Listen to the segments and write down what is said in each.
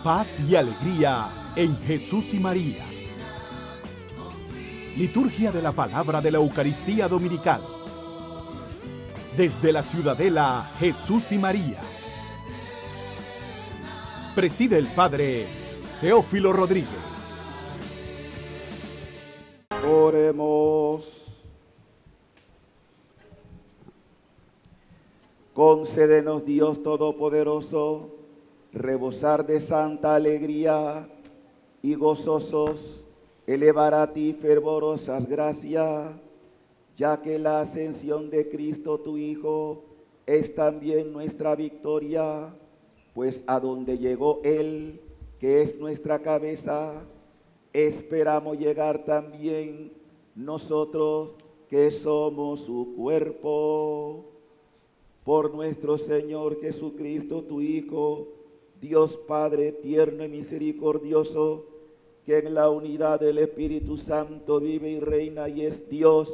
paz y alegría en Jesús y María. Liturgia de la Palabra de la Eucaristía Dominical. Desde la Ciudadela Jesús y María. Preside el Padre Teófilo Rodríguez. Oremos. Concédenos, Dios Todopoderoso, rebosar de santa alegría y gozosos elevar a ti fervorosas gracias, ya que la ascensión de Cristo tu Hijo es también nuestra victoria, pues a donde llegó Él, que es nuestra cabeza, esperamos llegar también nosotros, que somos su cuerpo. Por nuestro Señor Jesucristo, tu Hijo, Dios Padre tierno y misericordioso, que en la unidad del Espíritu Santo vive y reina y es Dios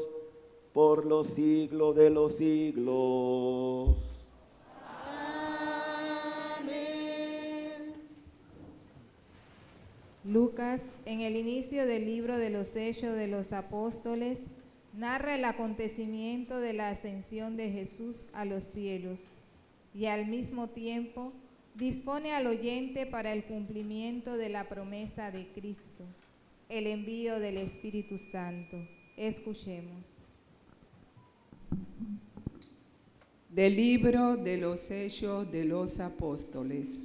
por los siglos de los siglos. Amén. Lucas, en el inicio del libro de los Hechos de los Apóstoles, narra el acontecimiento de la ascensión de Jesús a los cielos y al mismo tiempo dispone al oyente para el cumplimiento de la promesa de Cristo, el envío del Espíritu Santo. Escuchemos. Del libro de los Hechos de los Apóstoles.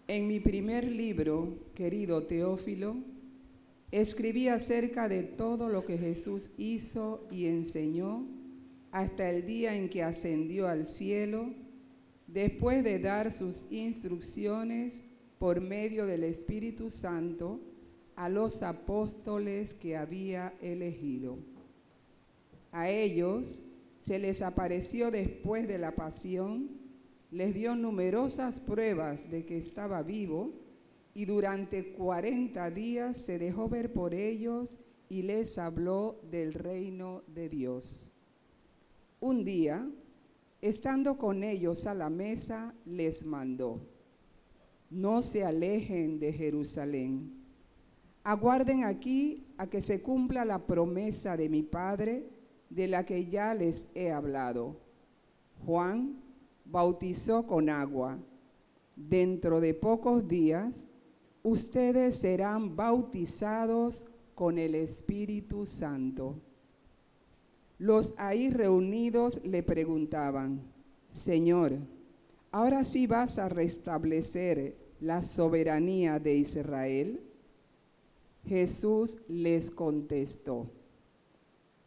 En mi primer libro, querido Teófilo, escribí acerca de todo lo que Jesús hizo y enseñó hasta el día en que ascendió al cielo, después de dar sus instrucciones por medio del Espíritu Santo a los apóstoles que había elegido. A ellos se les apareció después de la pasión, les dio numerosas pruebas de que estaba vivo, y durante 40 días se dejó ver por ellos y les habló del reino de Dios. Un día, estando con ellos a la mesa, les mandó: no se alejen de Jerusalén. Aguarden aquí a que se cumpla la promesa de mi Padre, de la que ya les he hablado. Juan bautizó con agua. Dentro de pocos días, ustedes serán bautizados con el Espíritu Santo. Los ahí reunidos le preguntaban: Señor, ¿ahora sí vas a restablecer la soberanía de Israel? Jesús les contestó: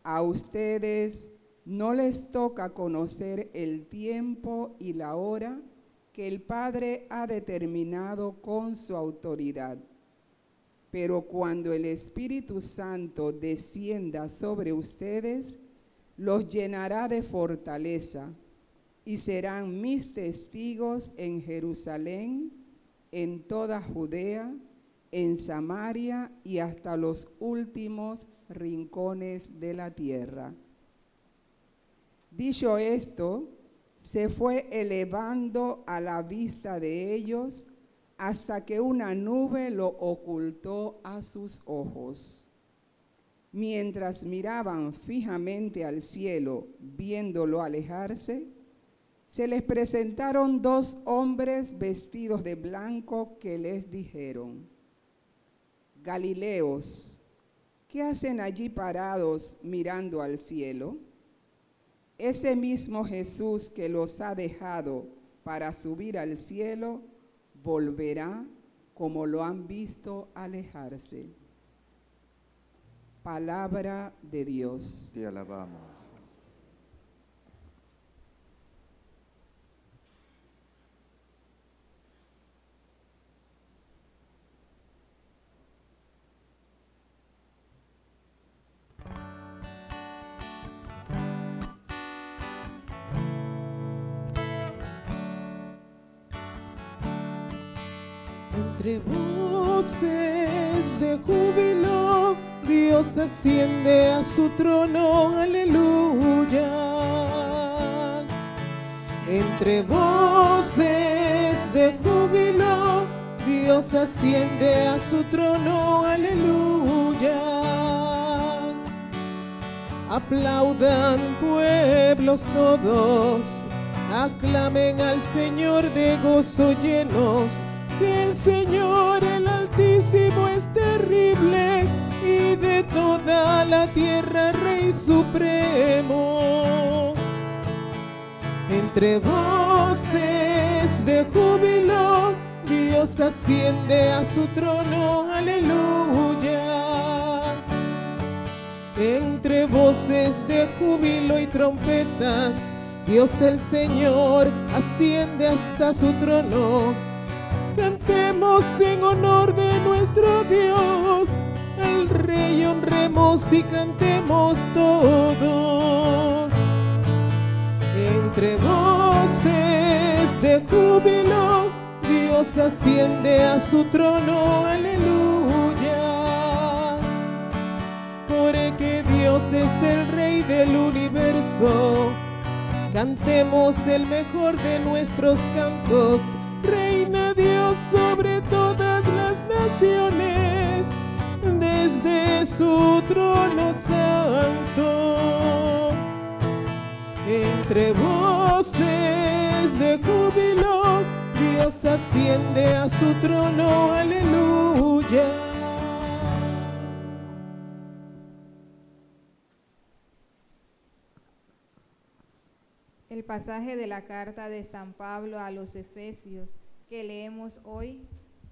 a ustedes no les toca conocer el tiempo y la hora que el Padre ha determinado con su autoridad. Pero cuando el Espíritu Santo descienda sobre ustedes, los llenará de fortaleza y serán mis testigos en Jerusalén, en toda Judea, en Samaria y hasta los últimos rincones de la tierra. Dicho esto, se fue elevando a la vista de ellos hasta que una nube lo ocultó a sus ojos. Mientras miraban fijamente al cielo, viéndolo alejarse, se les presentaron dos hombres vestidos de blanco que les dijeron: Galileos, ¿qué hacen allí parados mirando al cielo? Ese mismo Jesús que los ha dejado para subir al cielo, volverá como lo han visto alejarse. Palabra de Dios. Te alabamos. Entre voces de júbilo, Dios asciende a su trono, aleluya. Entre voces de júbilo, Dios asciende a su trono, aleluya. Aplaudan pueblos todos, aclamen al Señor de gozo llenos, que el Señor el Altísimo es terrible y de toda la tierra Rey supremo. Entre voces de júbilo, Dios asciende a su trono, aleluya. Entre voces de júbilo y trompetas, Dios el Señor asciende hasta su trono. Cantemos en honor de nuestro Dios, al Rey honremos y cantemos todos. Entre voces de júbilo, Dios asciende a su trono, aleluya. Porque Dios es el Rey del universo, cantemos el mejor de nuestros cantos. Reina Dios sobre todas las naciones, desde su trono santo. Entre voces de júbilo, Dios asciende a su trono, aleluya. El pasaje de la carta de San Pablo a los Efesios que leemos hoy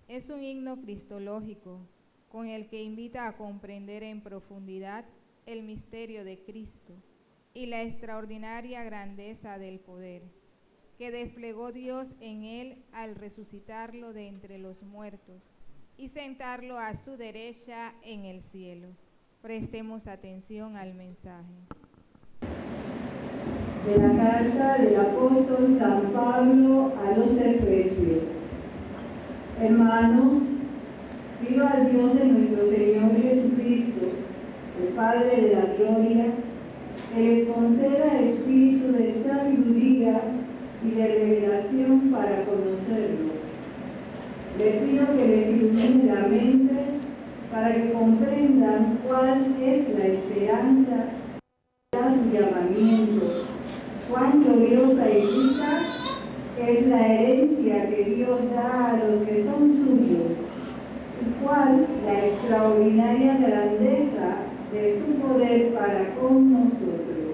es un himno cristológico con el que invita a comprender en profundidad el misterio de Cristo y la extraordinaria grandeza del poder que desplegó Dios en él al resucitarlo de entre los muertos y sentarlo a su derecha en el cielo. Prestemos atención al mensaje. De la carta del apóstol San Pablo a los Efesios. Hermanos, pido al Dios de nuestro Señor Jesucristo, el Padre de la gloria, que les conceda espíritu de sabiduría y de revelación para conocerlo. Les pido que les ilumine la mente para que comprendan cuál es la esperanza de su llamamiento, cuán gloriosa y rica es la herencia que Dios da a los que son suyos, y cuál la extraordinaria grandeza de su poder para con nosotros,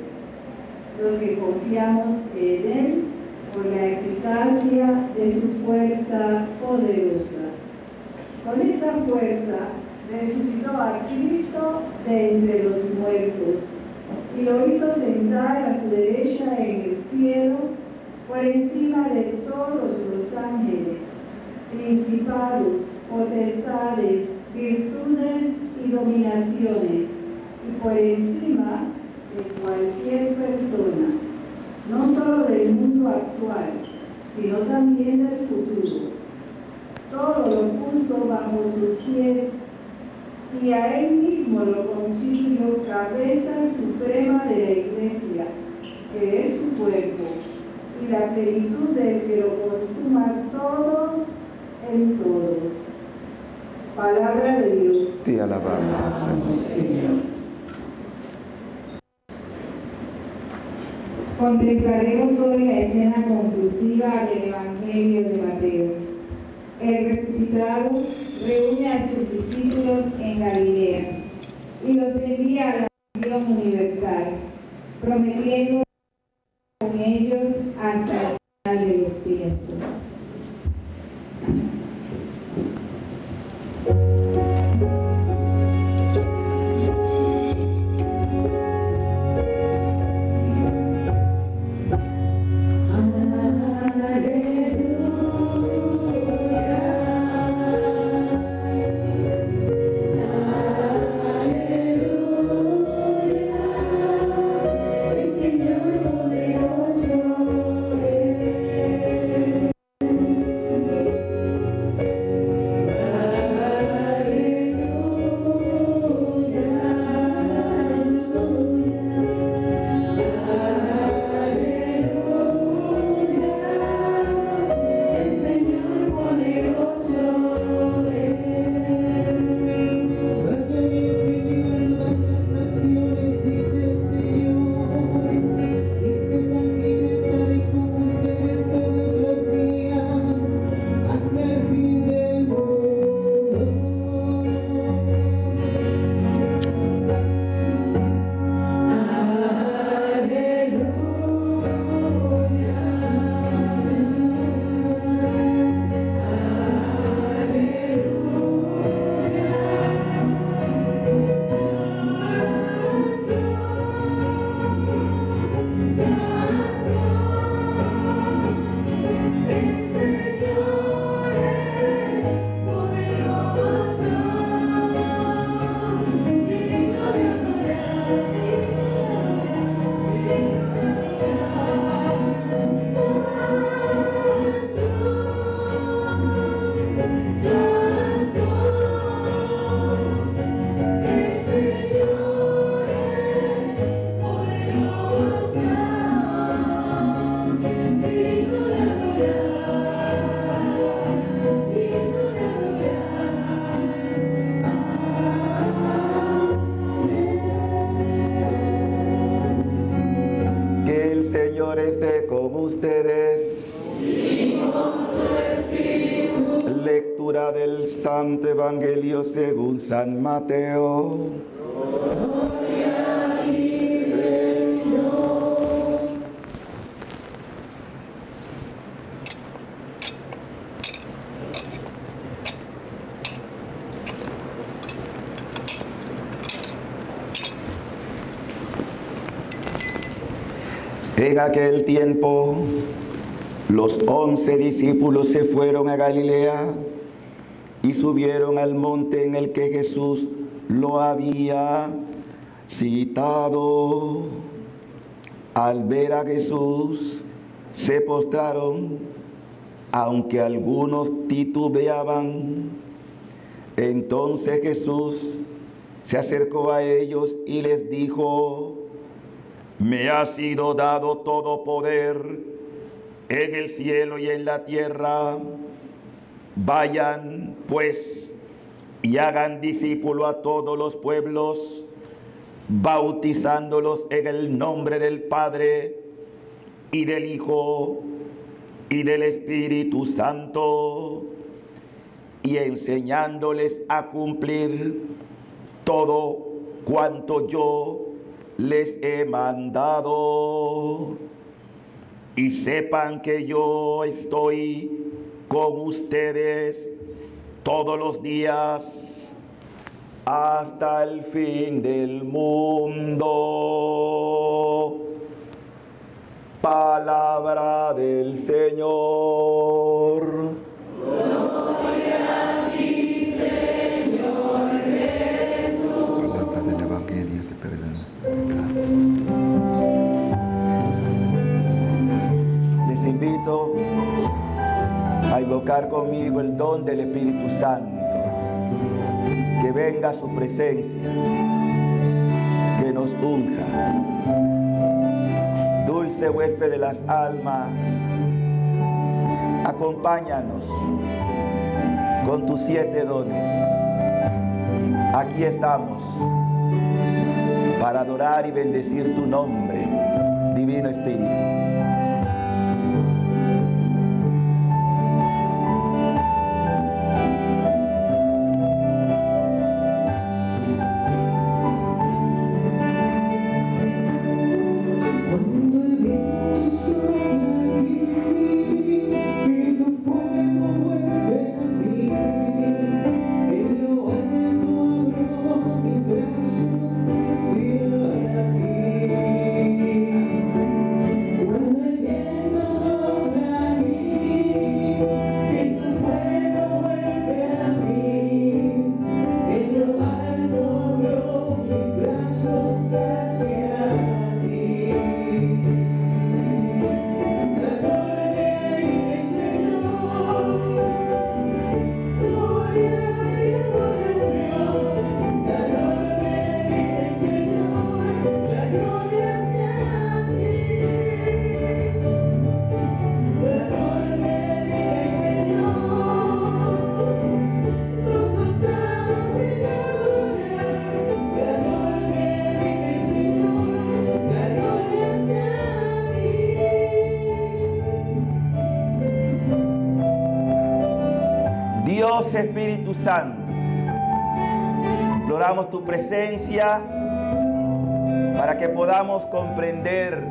los que confiamos en Él por la eficacia de su fuerza poderosa. Con esta fuerza resucitó a Cristo de entre los muertos y lo hizo sentar a su derecha en el cielo, por encima de todos los ángeles, principados, potestades, virtudes y dominaciones, y por encima de cualquier persona, no solo del mundo actual, sino también del futuro. Todo lo puso bajo sus pies y a él mismo lo constituyó cabeza suprema de la Iglesia, que es su cuerpo, y la plenitud del que lo consuma todo en todos. Palabra de Dios. Te alabamos, Señor. Contemplaremos hoy la escena conclusiva del Evangelio de Mateo. El resucitado reúne a sus discípulos en Galilea y los envía a la misión universal, prometiendo con ellos hasta el final de los tiempos. Lectura del Santo Evangelio según San Mateo. Gloria a ti, Señor. En aquel tiempo, los 11 discípulos se fueron a Galilea y subieron al monte en el que Jesús lo había citado. Al ver a Jesús, se postraron, aunque algunos titubeaban. Entonces Jesús se acercó a ellos y les dijo: me ha sido dado todo poder en el cielo y en la tierra. Vayan, pues, y hagan discípulo a todos los pueblos, bautizándolos en el nombre del Padre, y del Hijo, y del Espíritu Santo, y enseñándoles a cumplir todo cuanto yo les he mandado. Y sepan que yo estoy con ustedes todos los días hasta el fin del mundo. Palabra del Señor. Gloria a ti, Señor Jesús. Palabra del Evangelio se perdona. Les invito a invocar conmigo el don del Espíritu Santo, que venga a su presencia, que nos unja. Dulce huésped de las almas, acompáñanos con tus 7 dones. Aquí estamos para adorar y bendecir tu nombre, Divino Espíritu. Dios Espíritu Santo, imploramos tu presencia para que podamos comprender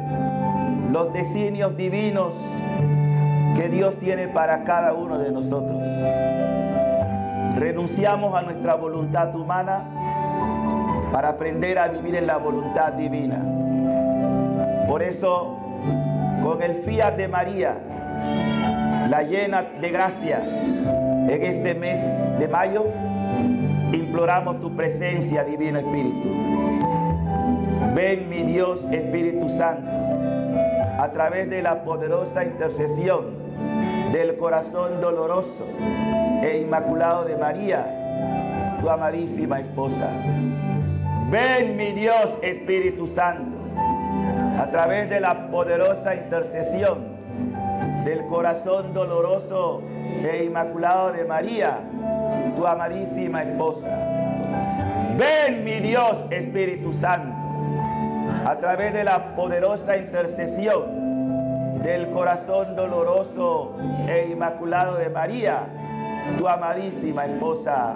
los designios divinos que Dios tiene para cada uno de nosotros. Renunciamos a nuestra voluntad humana para aprender a vivir en la voluntad divina. Por eso, con el fiat de María, la llena de gracia, en este mes de mayo, imploramos tu presencia, Divino Espíritu. Ven, mi Dios Espíritu Santo, a través de la poderosa intercesión del corazón doloroso e inmaculado de María, tu amadísima esposa. Ven, mi Dios Espíritu Santo, a través de la poderosa intercesión del corazón doloroso e inmaculado de María, tu amadísima esposa. Ven, mi Dios Espíritu Santo, a través de la poderosa intercesión del corazón doloroso e inmaculado de María, tu amadísima esposa.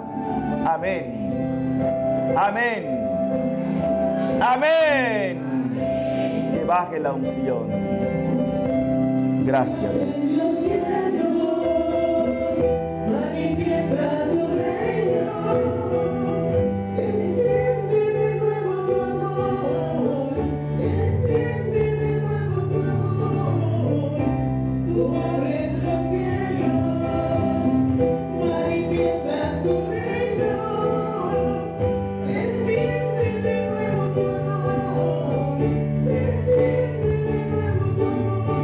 Amén. Amén. Amén. Que baje la unción. Gracias. Los cielos manifiesta su reino. Enciende de nuevo tu amor. Enciende de nuevo tu amor. Tú abres los cielos, manifiestas tu reino. Enciende de nuevo tu amor. Enciende de nuevo tu amor.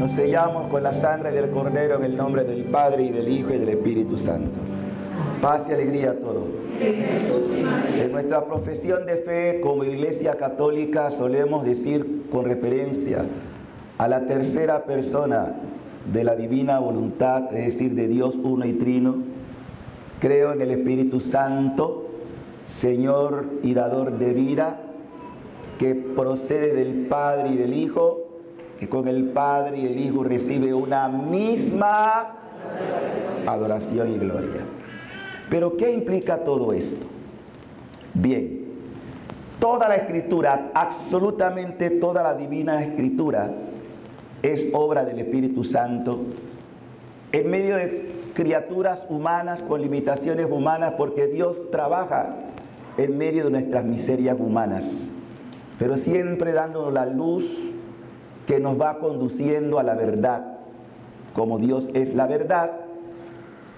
Sellamos con la sangre del Cordero en el nombre del Padre y del Hijo y del Espíritu Santo. Paz y alegría a todos. En nuestra profesión de fe como Iglesia Católica solemos decir con referencia a la tercera persona de la divina voluntad, es decir, de Dios uno y trino. Creo en el Espíritu Santo, Señor y dador de vida, que procede del Padre y del Hijo, que con el Padre y el Hijo recibe una misma adoración y gloria. Pero ¿qué implica todo esto? Bien, toda la Escritura, absolutamente toda la Divina Escritura, es obra del Espíritu Santo en medio de criaturas humanas con limitaciones humanas, porque Dios trabaja en medio de nuestras miserias humanas, pero siempre dándonos la luz que nos va conduciendo a la verdad. Como Dios es la verdad,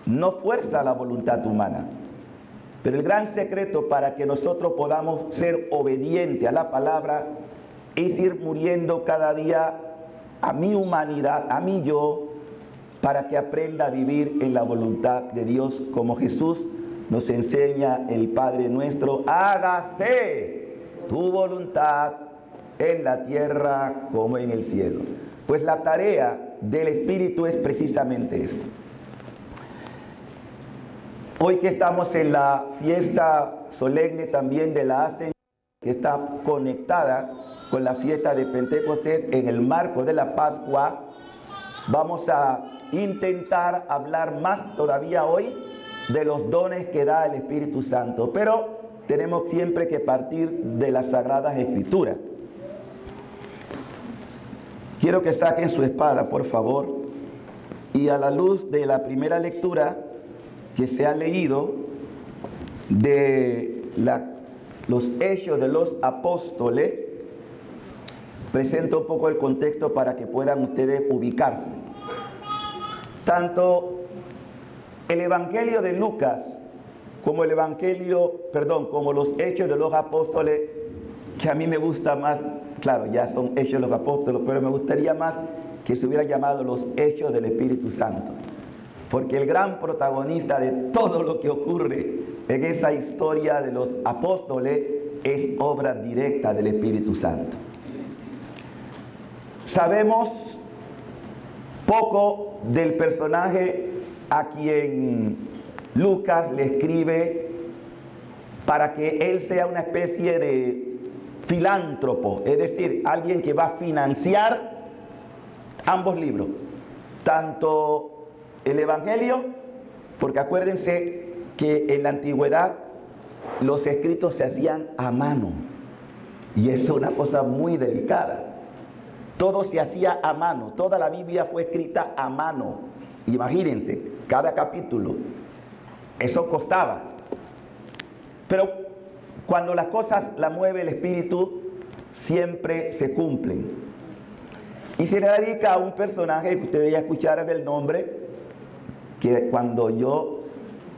no fuerza la voluntad humana. Pero el gran secreto para que nosotros podamos ser obedientes a la palabra es ir muriendo cada día a mi humanidad, a mi yo, para que aprenda a vivir en la voluntad de Dios, como Jesús nos enseña el Padre nuestro: hágase tu voluntad en la tierra como en el cielo. Pues la tarea del Espíritu es precisamente esto. Hoy que estamos en la fiesta solemne también de la Ascensión, que está conectada con la fiesta de Pentecostés en el marco de la Pascua, vamos a intentar hablar más todavía hoy de los dones que da el Espíritu Santo, pero tenemos siempre que partir de las Sagradas Escrituras. Quiero que saquen su espada, por favor, y a la luz de la primera lectura que se ha leído de los Hechos de los Apóstoles, presento un poco el contexto para que puedan ustedes ubicarse. Tanto el Evangelio de Lucas como como los Hechos de los Apóstoles, que a mí me gusta más, claro, ya son Hechos de los Apóstoles, pero me gustaría más que se hubiera llamado los Hechos del Espíritu Santo, porque el gran protagonista de todo lo que ocurre en esa historia de los apóstoles es obra directa del Espíritu Santo. Sabemos poco del personaje a quien Lucas le escribe para que él sea una especie de filántropo, es decir, alguien que va a financiar ambos libros, tanto el Evangelio, porque acuérdense que en la antigüedad los escritos se hacían a mano, y eso es una cosa muy delicada. Todo se hacía a mano, toda la Biblia fue escrita a mano. Imagínense, cada capítulo, eso costaba. Pero cuando las cosas las mueve el Espíritu, siempre se cumplen. Y se le dedica a un personaje que ustedes ya escucharon el nombre, que cuando yo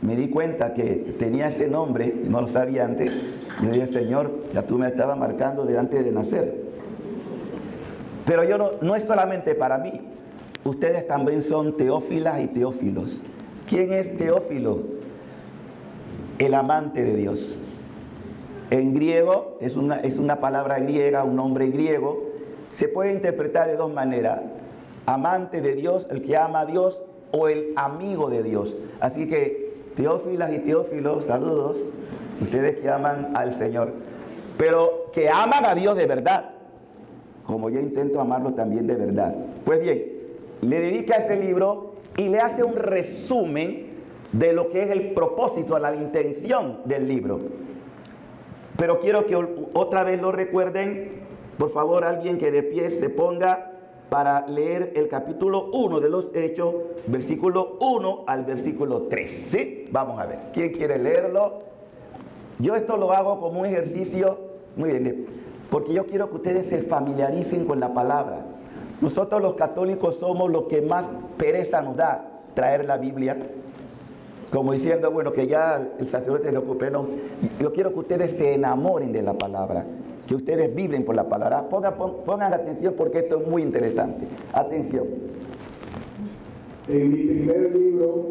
me di cuenta que tenía ese nombre, no lo sabía antes, me dije: Señor, ya tú me estabas marcando desde antes de nacer. Pero yo no es solamente para mí. Ustedes también son teófilas y teófilos. ¿Quién es Teófilo? El amante de Dios. En griego, es una palabra griega, un nombre griego. Se puede interpretar de dos maneras. Amante de Dios, el que ama a Dios, o el amigo de Dios. Así que, teófilas y teófilos, saludos. Ustedes que aman al Señor. Pero que aman a Dios de verdad. Como yo intento amarlo también de verdad. Pues bien, le dedica ese libro y le hace un resumen de lo que es el propósito, la intención del libro. Pero quiero que otra vez lo recuerden. Por favor, alguien que de pie se ponga para leer el capítulo 1 de los Hechos, versículo 1 al versículo 3. ¿Sí? Vamos a ver. ¿Quién quiere leerlo? Yo esto lo hago como un ejercicio, muy bien, porque yo quiero que ustedes se familiaricen con la palabra. Nosotros los católicos somos los que más pereza nos da traer la Biblia, como diciendo, bueno, que ya el sacerdote se ocupe. No, yo quiero que ustedes se enamoren de la palabra, que ustedes vibren por la palabra. Pongan atención porque esto es muy interesante. Atención. En mi primer libro,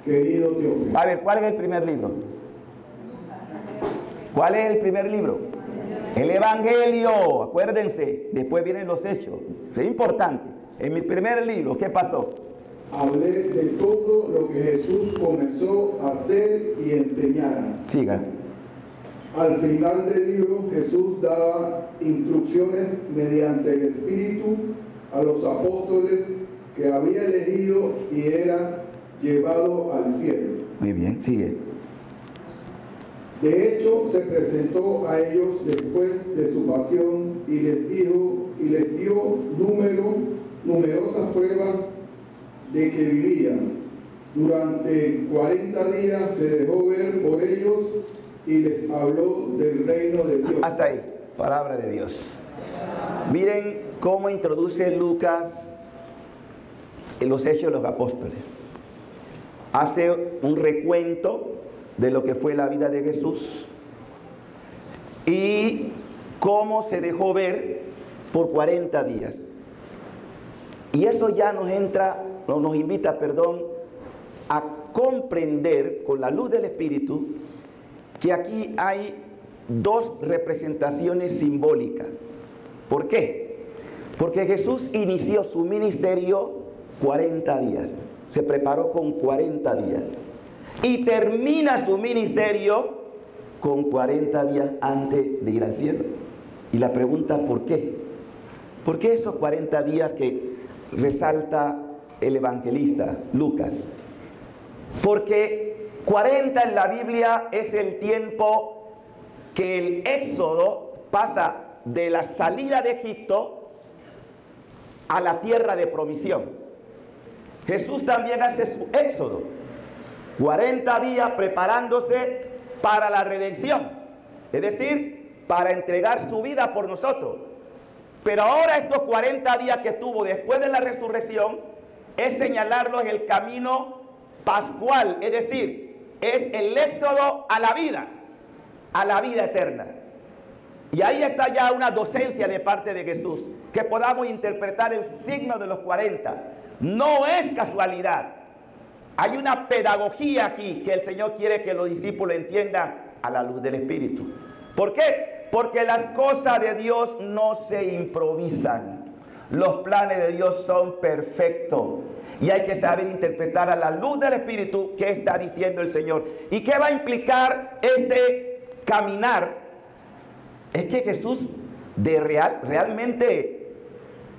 querido Teófilo. A ver, ¿cuál es el primer libro? ¿Cuál es el primer libro? El Evangelio, acuérdense. Después vienen los Hechos. Es importante. En mi primer libro, ¿qué pasó? Hablé de todo lo que Jesús comenzó a hacer y enseñar. Siga. Al final del libro, Jesús daba instrucciones mediante el Espíritu a los apóstoles que había elegido y era llevado al cielo. Muy bien, sigue. De hecho, se presentó a ellos después de su pasión y les dio numerosas pruebas de que vivían. Durante 40 días se dejó ver por ellos y les habló del reino de Dios. Hasta ahí, palabra de Dios. Miren cómo introduce Lucas en los Hechos de los Apóstoles. Hace un recuento de lo que fue la vida de Jesús y cómo se dejó ver por 40 días. Y eso ya nos invita, a comprender con la luz del Espíritu que aquí hay dos representaciones simbólicas. ¿Por qué? Porque Jesús inició su ministerio 40 días. Se preparó con 40 días. Y termina su ministerio con 40 días antes de ir al cielo. Y la pregunta, ¿por qué? ¿Por qué esos 40 días que resalta el evangelista Lucas? Porque 40 en la Biblia es el tiempo que el éxodo pasa de la salida de Egipto a la tierra de promisión. Jesús también hace su éxodo, 40 días preparándose para la redención, es decir, para entregar su vida por nosotros. Pero ahora estos 40 días que tuvo después de la resurrección es señalarlos el camino pascual, es decir, es el éxodo a la vida eterna. Y ahí está ya una docencia de parte de Jesús, que podamos interpretar el signo de los 40. No es casualidad. Hay una pedagogía aquí que el Señor quiere que los discípulos entiendan a la luz del Espíritu. ¿Por qué? Porque las cosas de Dios no se improvisan. Los planes de Dios son perfectos. Y hay que saber interpretar a la luz del Espíritu qué está diciendo el Señor. ¿Y qué va a implicar este caminar? Es que Jesús realmente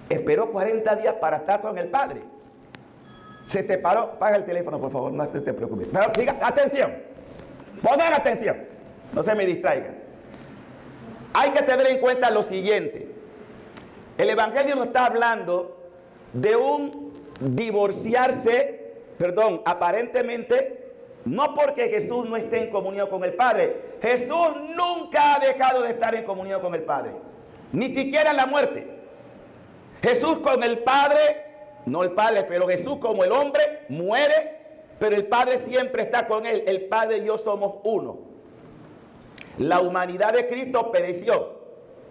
esperó 40 días para estar con el Padre. Se separó. Paga el teléfono, por favor, no se te preocupe. Pero diga, atención. Pongan atención. No se me distraigan. Hay que tener en cuenta lo siguiente. El Evangelio nos está hablando de un divorciarse, aparentemente, no porque Jesús no esté en comunión con el Padre. Jesús nunca ha dejado de estar en comunión con el Padre, ni siquiera en la muerte. Jesús con el Padre, no el Padre, pero Jesús como el hombre muere, pero el Padre siempre está con él. El Padre y yo somos uno. La humanidad de Cristo pereció,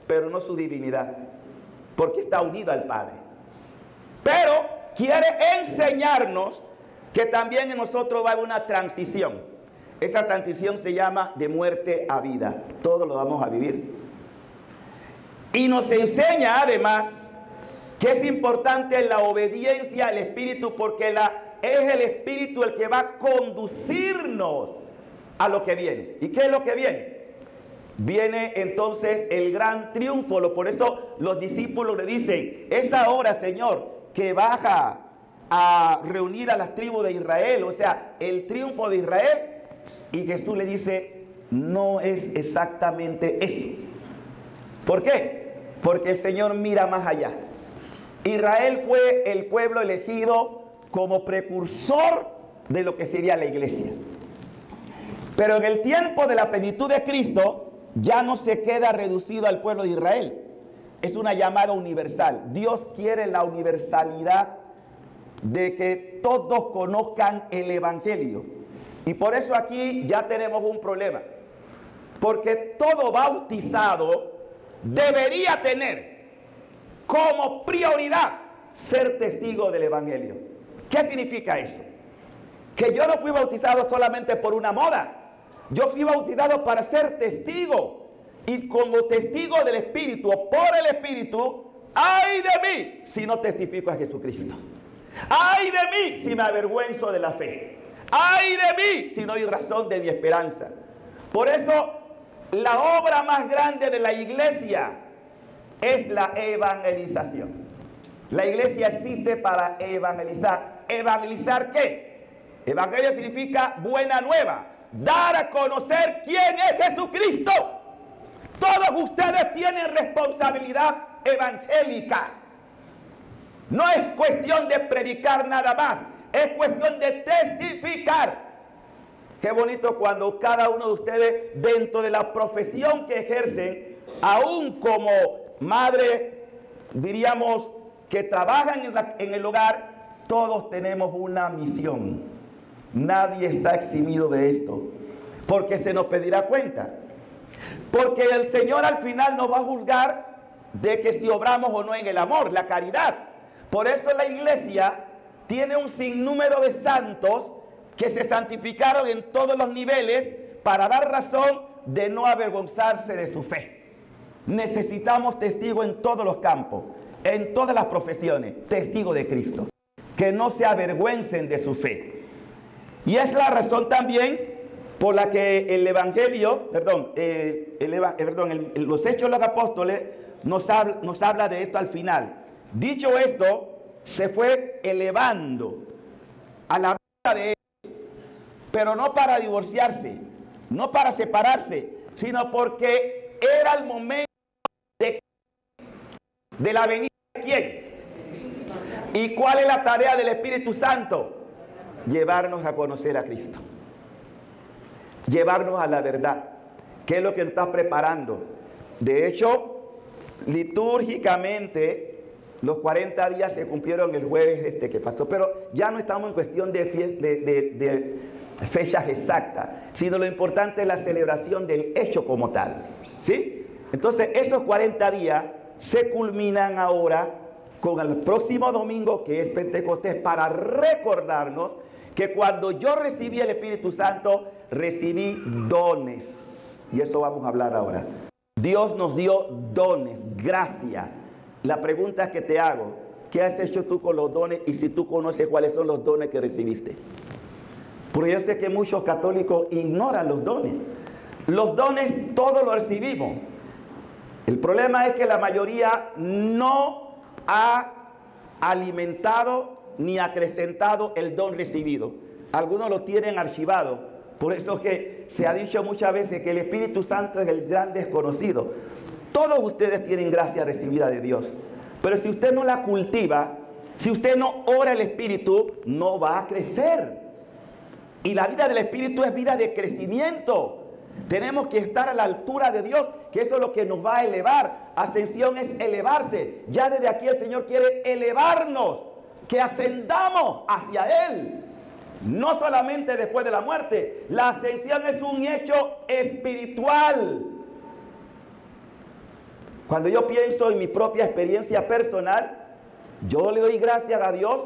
pero no su divinidad. porque está unido al Padre. Pero quiere enseñarnos que también en nosotros va a haber una transición. Esa transición se llama de muerte a vida. Todos lo vamos a vivir. Y nos enseña además que es importante la obediencia al Espíritu, porque es el Espíritu el que va a conducirnos a lo que viene. ¿Y qué es lo que viene? Viene entonces el gran triunfo. Por eso los discípulos le dicen: es ahora, Señor, que baja a reunir a las tribus de Israel, o sea, el triunfo de Israel. Y Jesús le dice: no es exactamente eso. ¿Por qué? Porque el Señor mira más allá. Israel fue el pueblo elegido como precursor de lo que sería la iglesia. Pero en el tiempo de la plenitud de Cristo, ya no se queda reducido al pueblo de Israel. Es una llamada universal. Dios quiere la universalidad de que todos conozcan el Evangelio. Y por eso aquí ya tenemos un problema. Porque todo bautizado debería tener como prioridad ser testigo del Evangelio. ¿Qué significa eso? Que yo no fui bautizado solamente por una moda. Yo fui bautizado para ser testigo. Y como testigo del Espíritu, o por el Espíritu, ¡ay de mí si no testifico a Jesucristo! ¡Ay de mí si me avergüenzo de la fe! ¡Ay de mí si no hay razón de mi esperanza! Por eso, la obra más grande de la iglesia es la evangelización. La iglesia existe para evangelizar. ¿Evangelizar qué? Evangelio significa buena nueva. Dar a conocer quién es Jesucristo. Todos ustedes tienen responsabilidad evangélica. No es cuestión de predicar nada más. Es cuestión de testificar. Qué bonito cuando cada uno de ustedes, dentro de la profesión que ejercen, aún como madre, diríamos, que trabajan en el hogar, todos tenemos una misión. Nadie está eximido de esto, porque se nos pedirá cuenta. Porque el Señor al final nos va a juzgar de que si obramos o no en el amor, la caridad. Por eso la iglesia tiene un sinnúmero de santos que se santificaron en todos los niveles para dar razón de no avergonzarse de su fe. Necesitamos testigos en todos los campos, en todas las profesiones, testigos de Cristo, que no se avergüencen de su fe. Y es la razón también por la que el Evangelio, los Hechos de los Apóstoles nos habla de esto al final. Dicho esto, se fue elevando a la vida de ellos, pero no para divorciarse, no para separarse, sino porque era el momento de la venida de ¿quién? ¿Y cuál es la tarea del Espíritu Santo? Llevarnos a conocer a Cristo, llevarnos a la verdad, que es lo que nos está preparando. De hecho, litúrgicamente, los 40 días se cumplieron el jueves que pasó, pero ya no estamos en cuestión de fechas exactas, sino lo importante es la celebración del hecho como tal, ¿sí? Entonces, esos 40 días se culminan ahora con el próximo domingo, que es Pentecostés, para recordarnos que cuando yo recibí el Espíritu Santo, recibí dones. Y eso vamos a hablar ahora. Dios nos dio dones, gracia. La pregunta que te hago: ¿qué has hecho tú con los dones? Y si tú conoces cuáles son los dones que recibiste. Porque yo sé que muchos católicos ignoran los dones. Los dones todos los recibimos. El problema es que la mayoría no ha alimentado ni acrecentado el don recibido. Algunos lo tienen archivado. Por eso es que se ha dicho muchas veces que el Espíritu Santo es el gran desconocido. Todos ustedes tienen gracia recibida de Dios. Pero si usted no la cultiva, si usted no ora el Espíritu, no va a crecer. Y la vida del Espíritu es vida de crecimiento. Tenemos que estar a la altura de Dios, que eso es lo que nos va a elevar. Ascensión es elevarse. Ya desde aquí el Señor quiere elevarnos, que ascendamos hacia Él. No solamente después de la muerte. La ascensión es un hecho espiritual. Cuando yo pienso en mi propia experiencia personal, yo le doy gracias a Dios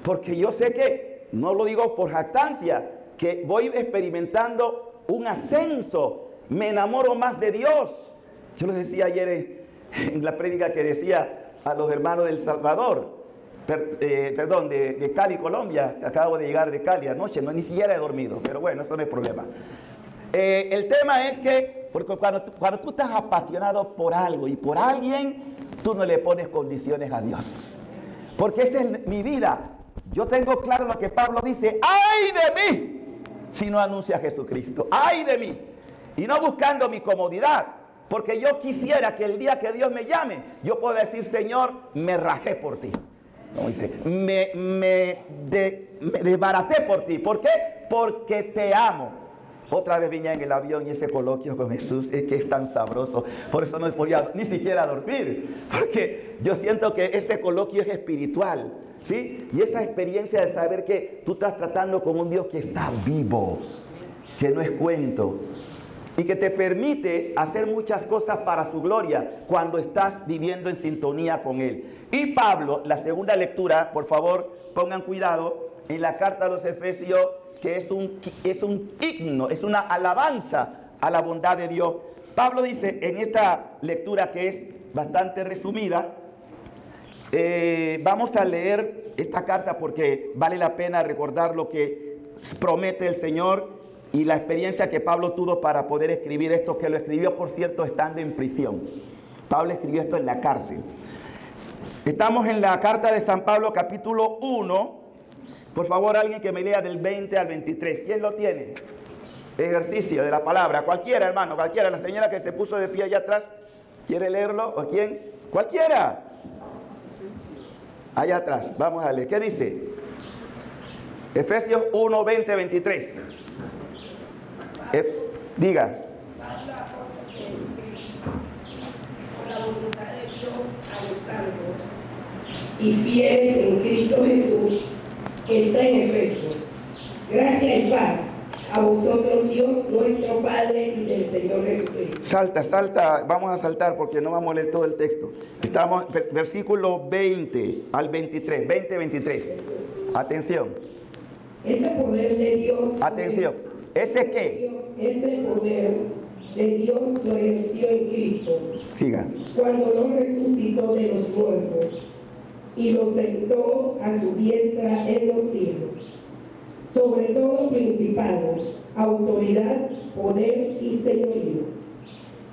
porque yo sé que, no lo digo por jactancia, que voy experimentando un ascenso, me enamoro más de Dios. Yo les decía ayer en la prédica que decía a los hermanos del Salvador, de Cali, Colombia, acabo de llegar de Cali anoche, ni siquiera he dormido, pero bueno, eso no es problema. El tema es que porque cuando tú estás apasionado por algo y por alguien, tú no le pones condiciones a Dios. Porque esa es mi vida. Yo tengo claro lo que Pablo dice: ¡ay de mí! Si no anuncia a Jesucristo. ¡Ay de mí! Y no buscando mi comodidad. Porque yo quisiera que el día que Dios me llame, yo pueda decir: Señor, me rajé por ti. Como dice, me desbaraté por ti. ¿Por qué? Porque te amo. Otra vez vine en el avión y ese coloquio con Jesús es que es tan sabroso. Por eso no podía ni siquiera dormir. Porque yo siento que ese coloquio es espiritual, ¿sí? Y esa experiencia de saber que tú estás tratando con un Dios que está vivo, que no es cuento, y que te permite hacer muchas cosas para su gloria cuando estás viviendo en sintonía con Él. Y Pablo, la segunda lectura, por favor, pongan cuidado, en la carta a los Efesios, que es un himno, es una alabanza a la bondad de Dios. Pablo dice en esta lectura, que es bastante resumida, vamos a leer esta carta porque vale la pena recordar lo que promete el Señor y la experiencia que Pablo tuvo para poder escribir esto, que lo escribió, por cierto, estando en prisión. Pablo escribió esto en la cárcel. Estamos en la carta de San Pablo, capítulo 1. Por favor, alguien que me lea del 20 al 23. ¿Quién lo tiene? Ejercicio de la palabra. Cualquiera, hermano, cualquiera. La señora que se puso de pie allá atrás, ¿quiere leerlo? ¿O quién? Cualquiera. Allá atrás. Vamos a leer. ¿Qué dice? Efesios 1, 20, 23. Diga. Con la voluntad de Dios a los santos y fieles en Cristo Jesús, que está en Efeso. Gracia y paz a vosotros, Dios nuestro Padre, y del Señor Jesucristo. Salta, vamos a saltar porque no vamos a leer todo el texto. Estamos versículo 20 al 23, 20, 23. Atención. Ese poder de Dios. Atención. ¿Ese qué? Ese poder de Dios lo ejerció en Cristo. Siga. Cuando lo resucitó de los muertos y lo sentó a su diestra en los cielos, sobre todo principado, autoridad, poder y señorío,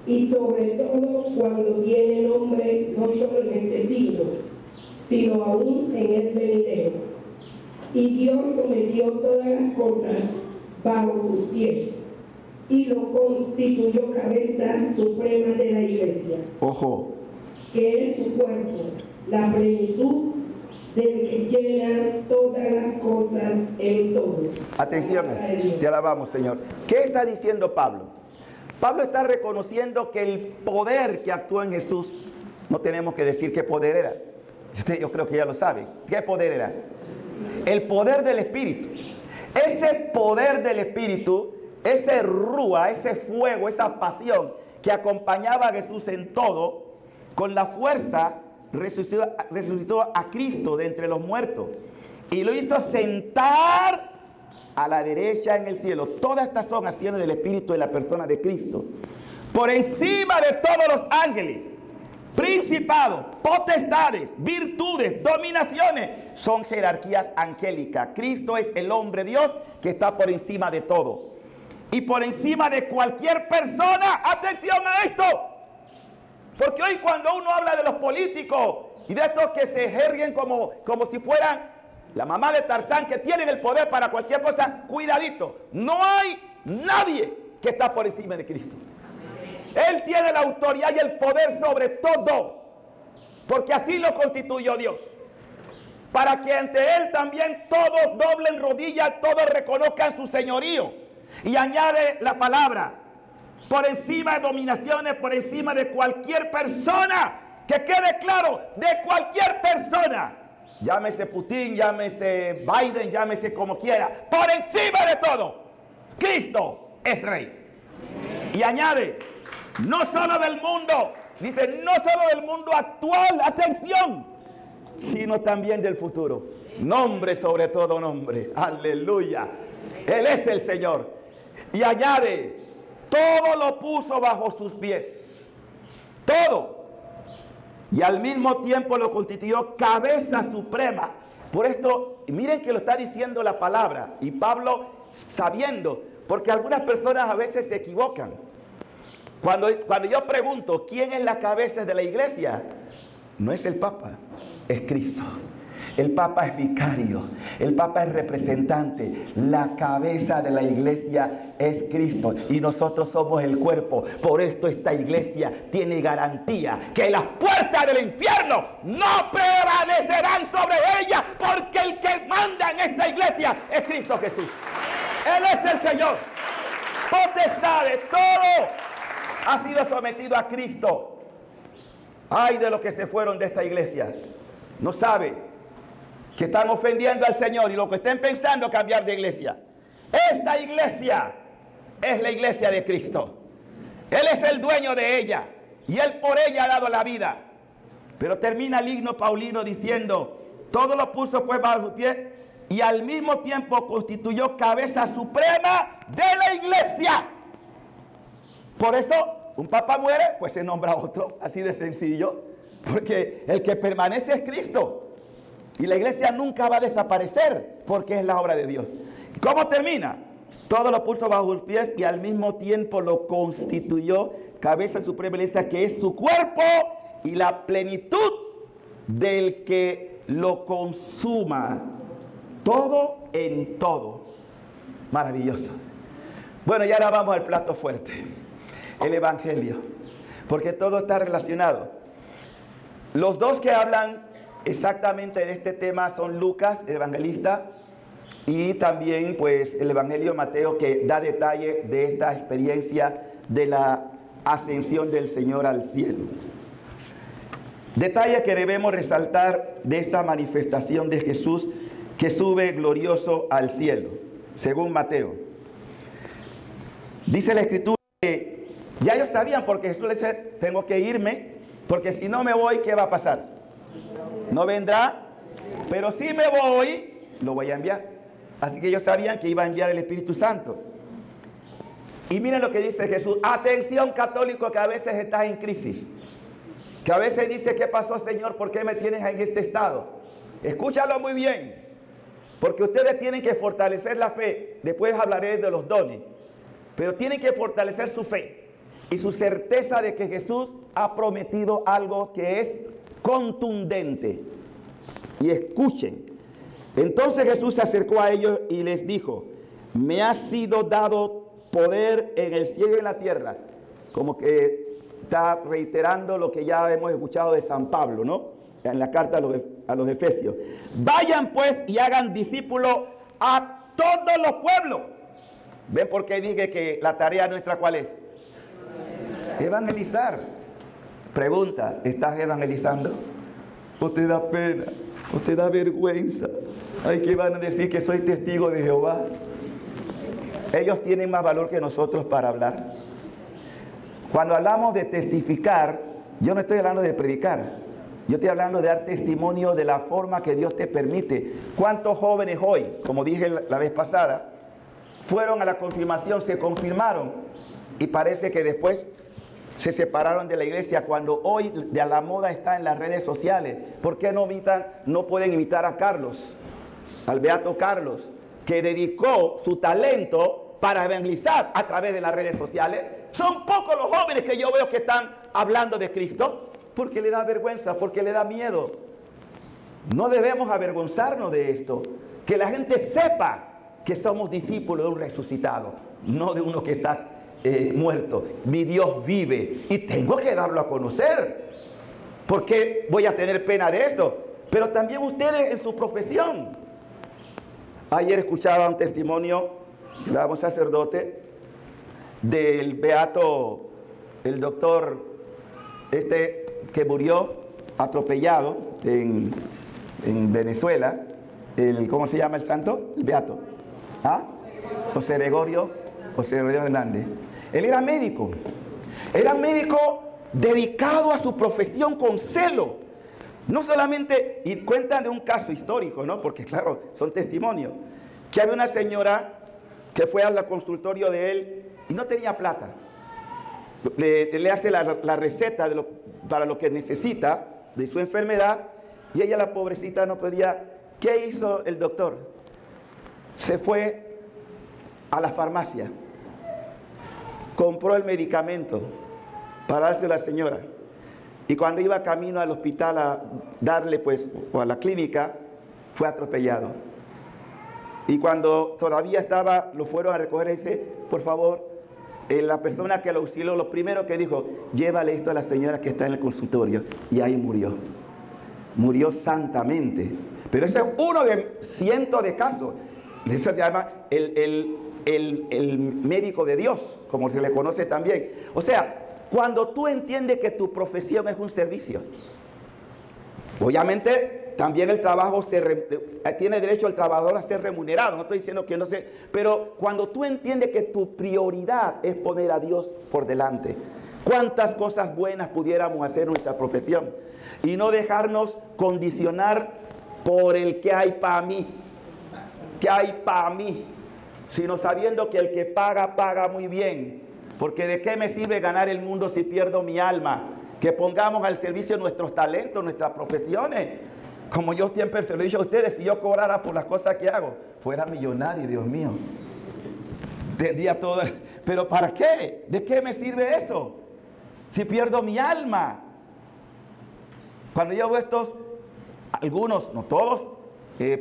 y sobre todo cuando tiene nombre no solo en este siglo, sino aún en el venidero. Y Dios sometió todas las cosas bajo sus pies, y lo constituyó cabeza suprema de la iglesia. Ojo. Que es su cuerpo, la plenitud del que llena todas las cosas en todos. Atención, te alabamos, Señor. ¿Qué está diciendo Pablo? Pablo está reconociendo que el poder que actuó en Jesús, no tenemos que decir qué poder era. Usted, yo creo que ya lo sabe. ¿Qué poder era? El poder del Espíritu. Ese poder del Espíritu, ese rúa, ese fuego, esa pasión que acompañaba a Jesús en todo, con la fuerza resucitó a Cristo de entre los muertos y lo hizo sentar a la derecha en el cielo. Todas estas son acciones del Espíritu de la persona de Cristo. Por encima de todos los ángeles, principados, potestades, virtudes, dominaciones, son jerarquías angélicas. Cristo es el hombre Dios que está por encima de todo. Y por encima de cualquier persona, atención a esto. Porque hoy cuando uno habla de los políticos y de estos que se jerguen como si fueran la mamá de Tarzán, que tienen el poder para cualquier cosa, cuidadito. No hay nadie que está por encima de Cristo. Él tiene la autoridad y el poder sobre todo, porque así lo constituyó Dios. Para que ante Él también todos doblen rodillas, todos reconozcan su señorío. Y añade la palabra, por encima de dominaciones, por encima de cualquier persona. Que quede claro, de cualquier persona. Llámese Putin, llámese Biden, llámese como quiera. Por encima de todo, Cristo es Rey. Y añade, no solo del mundo, Dice, no solo del mundo actual, atención, sino también del futuro. Nombre sobre todo nombre. Aleluya. Él es el Señor. Y añade, todo lo puso bajo sus pies. Todo. Y al mismo tiempo lo constituyó cabeza suprema. Por esto, miren que lo está diciendo la palabra. Y Pablo sabiendo, porque algunas personas a veces se equivocan. Cuando yo pregunto, ¿quién es la cabeza de la iglesia? No es el Papa, es Cristo. El Papa es vicario, el Papa es representante. La cabeza de la iglesia es Cristo y nosotros somos el cuerpo. Por esto esta iglesia tiene garantía que las puertas del infierno no prevalecerán sobre ella, porque el que manda en esta iglesia es Cristo Jesús. Él es el Señor. Potestad de todo ha sido sometido a Cristo. Ay de los que se fueron de esta iglesia. No sabe que están ofendiendo al Señor y lo que estén pensando cambiar de iglesia. Esta iglesia es la iglesia de Cristo. Él es el dueño de ella y Él por ella ha dado la vida. Pero termina el himno paulino diciendo, todo lo puso pues bajo sus pies y al mismo tiempo constituyó cabeza suprema de la iglesia. Por eso un papa muere, pues se nombra otro, así de sencillo, porque el que permanece es Cristo. Y la iglesia nunca va a desaparecer porque es la obra de Dios. ¿Cómo termina? Todo lo puso bajo sus pies y al mismo tiempo lo constituyó cabeza suprema de la iglesia, que es su cuerpo y la plenitud del que lo consuma. Todo en todo. Maravilloso. Bueno, y ahora vamos al plato fuerte. El Evangelio. Porque todo está relacionado. Los dos que hablan exactamente de este tema son Lucas, el evangelista, y también pues el Evangelio de Mateo, que da detalle de esta experiencia de la ascensión del Señor al cielo. Detalle que debemos resaltar de esta manifestación de Jesús que sube glorioso al cielo, según Mateo. Dice la Escritura que ya ellos sabían, porque Jesús les dice, tengo que irme, porque si no me voy, ¿qué va a pasar? No vendrá, pero si me voy, lo voy a enviar. Así que ellos sabían que iba a enviar el Espíritu Santo. Y miren lo que dice Jesús. Atención, católico, que a veces estás en crisis. Que a veces dice, ¿qué pasó, Señor? ¿Por qué me tienes en este estado? Escúchalo muy bien. Porque ustedes tienen que fortalecer la fe. Después hablaré de los dones. Pero tienen que fortalecer su fe y su certeza de que Jesús ha prometido algo que es contundente. Y escuchen. Entonces Jesús se acercó a ellos y les dijo, me ha sido dado poder en el cielo y en la tierra. Como que está reiterando lo que ya hemos escuchado de San Pablo, ¿no? En la carta a los Efesios. Vayan pues y hagan discípulos a todos los pueblos. ¿Ven por qué dije que la tarea nuestra cuál es? Evangelizar. Pregunta, ¿estás evangelizando? ¿O te da pena? ¿O te da vergüenza? Ay, que van a decir que soy testigo de Jehová. Ellos tienen más valor que nosotros para hablar. Cuando hablamos de testificar, yo no estoy hablando de predicar. Yo estoy hablando de dar testimonio de la forma que Dios te permite. ¿Cuántos jóvenes hoy, como dije la vez pasada, fueron a la confirmación, se confirmaron y parece que después se separaron de la iglesia, cuando hoy de la moda está en las redes sociales? ¿Por qué no pueden imitar a Carlos, al beato Carlos, que dedicó su talento para evangelizar a través de las redes sociales? Son pocos los jóvenes que yo veo que están hablando de Cristo, porque le da vergüenza, porque le da miedo. No debemos avergonzarnos de esto, que la gente sepa que somos discípulos de un resucitado, no de uno que está muerto. Mi Dios vive y tengo que darlo a conocer. ¿Por qué voy a tener pena de esto? Pero también ustedes en su profesión. Ayer escuchaba un testimonio de un sacerdote del beato, el doctor que murió atropellado en Venezuela. ¿Cómo se llama el santo? El beato. ¿Ah? José Gregorio Hernández. Él era médico dedicado a su profesión con celo. No solamente, y cuentan de un caso histórico, ¿no? Porque claro, son testimonios, que había una señora que fue al consultorio de él y no tenía plata. Le hace la receta para lo que necesita de su enfermedad, y ella, la pobrecita, no podía. ¿Qué hizo el doctor? Se fue a la farmacia, compró el medicamento para dárselo a la señora, y cuando iba camino al hospital a darle, pues, o a la clínica, fue atropellado. Y cuando todavía estaba, lo fueron a recoger, y dice, por favor, la persona que lo auxilió, lo primero que dijo, llévale esto a la señora que está en el consultorio, y ahí murió. Murió santamente. Pero ese es uno de cientos de casos. Eso se llama el médico de Dios, como se le conoce también. O sea, cuando tú entiendes que tu profesión es un servicio, obviamente también el trabajo tiene derecho el trabajador a ser remunerado. No estoy diciendo que no sé, pero cuando tú entiendes que tu prioridad es poner a Dios por delante, cuántas cosas buenas pudiéramos hacer en nuestra profesión y no dejarnos condicionar por el que hay para mí, sino sabiendo que el que paga, paga muy bien. Porque ¿de qué me sirve ganar el mundo si pierdo mi alma? Que pongamos al servicio nuestros talentos, nuestras profesiones. Como yo siempre se lo he dicho a ustedes, si yo cobrara por las cosas que hago, fuera millonario, Dios mío. Tendría todo. ¿Pero para qué? ¿De qué me sirve eso? Si pierdo mi alma. Cuando yo veo estos, algunos, no todos,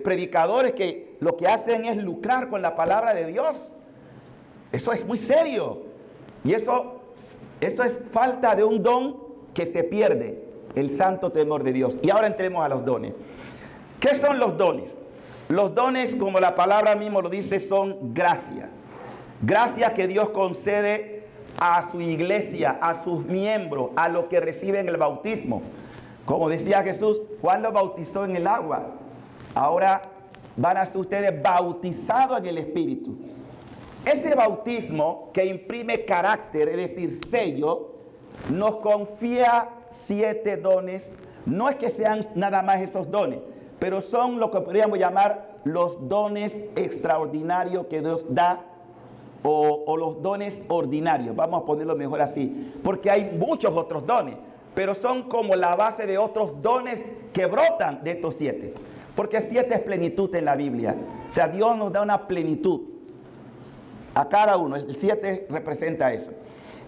predicadores que lo que hacen es lucrar con la palabra de Dios, eso es muy serio. Y eso es falta de un don que se pierde, el santo temor de Dios. Y ahora entremos a los dones. ¿Qué son los dones? Los dones, como la palabra mismo lo dice, son gracia. Gracia que Dios concede a su iglesia, a sus miembros, a los que reciben el bautismo. Como decía Jesús, Juan los bautizó en el agua. Ahora van a ser ustedes bautizados en el Espíritu. Ese bautismo que imprime carácter, es decir, sello, nos confía 7 dones. No es que sean nada más esos dones, pero son lo que podríamos llamar los dones extraordinarios que Dios da, o los dones ordinarios. Vamos a ponerlo mejor así, porque hay muchos otros dones, pero son como la base de otros dones que brotan de estos 7. Porque 7 es plenitud en la Biblia. O sea, Dios nos da una plenitud a cada uno. El 7 representa eso.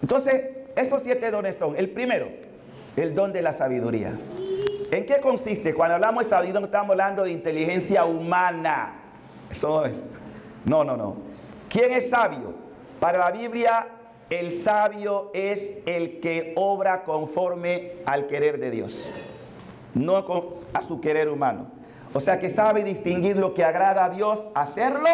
Entonces, esos 7 dones son: el primero, el don de la sabiduría. ¿En qué consiste? Cuando hablamos de sabiduría no estamos hablando de inteligencia humana. Eso no es. No. ¿Quién es sabio? Para la Biblia, el sabio es el que obra conforme al querer de Dios, no a su querer humano. O sea, que sabe distinguir lo que agrada a Dios, hacerlo,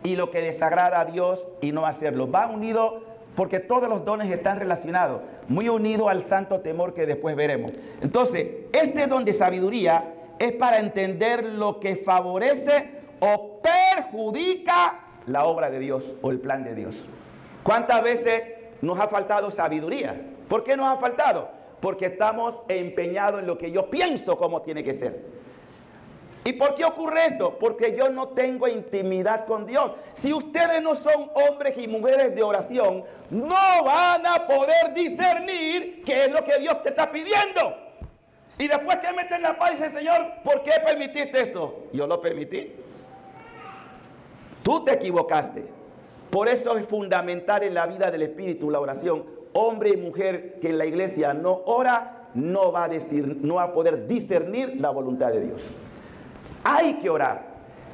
y lo que desagrada a Dios y no hacerlo. Va unido, porque todos los dones están relacionados, muy unido al santo temor que después veremos. Entonces, este don de sabiduría es para entender lo que favorece o perjudica la obra de Dios o el plan de Dios. ¿Cuántas veces nos ha faltado sabiduría? ¿Por qué nos ha faltado? Porque estamos empeñados en lo que yo pienso cómo tiene que ser. ¿Y por qué ocurre esto? Porque yo no tengo intimidad con Dios. Si ustedes no son hombres y mujeres de oración, no van a poder discernir qué es lo que Dios te está pidiendo. Y después que meten la paz y dicen, Señor, ¿por qué permitiste esto? Yo lo permití. Tú te equivocaste. Por eso es fundamental en la vida del Espíritu la oración. Hombre y mujer que en la iglesia no ora, no va a poder discernir la voluntad de Dios. Hay que orar.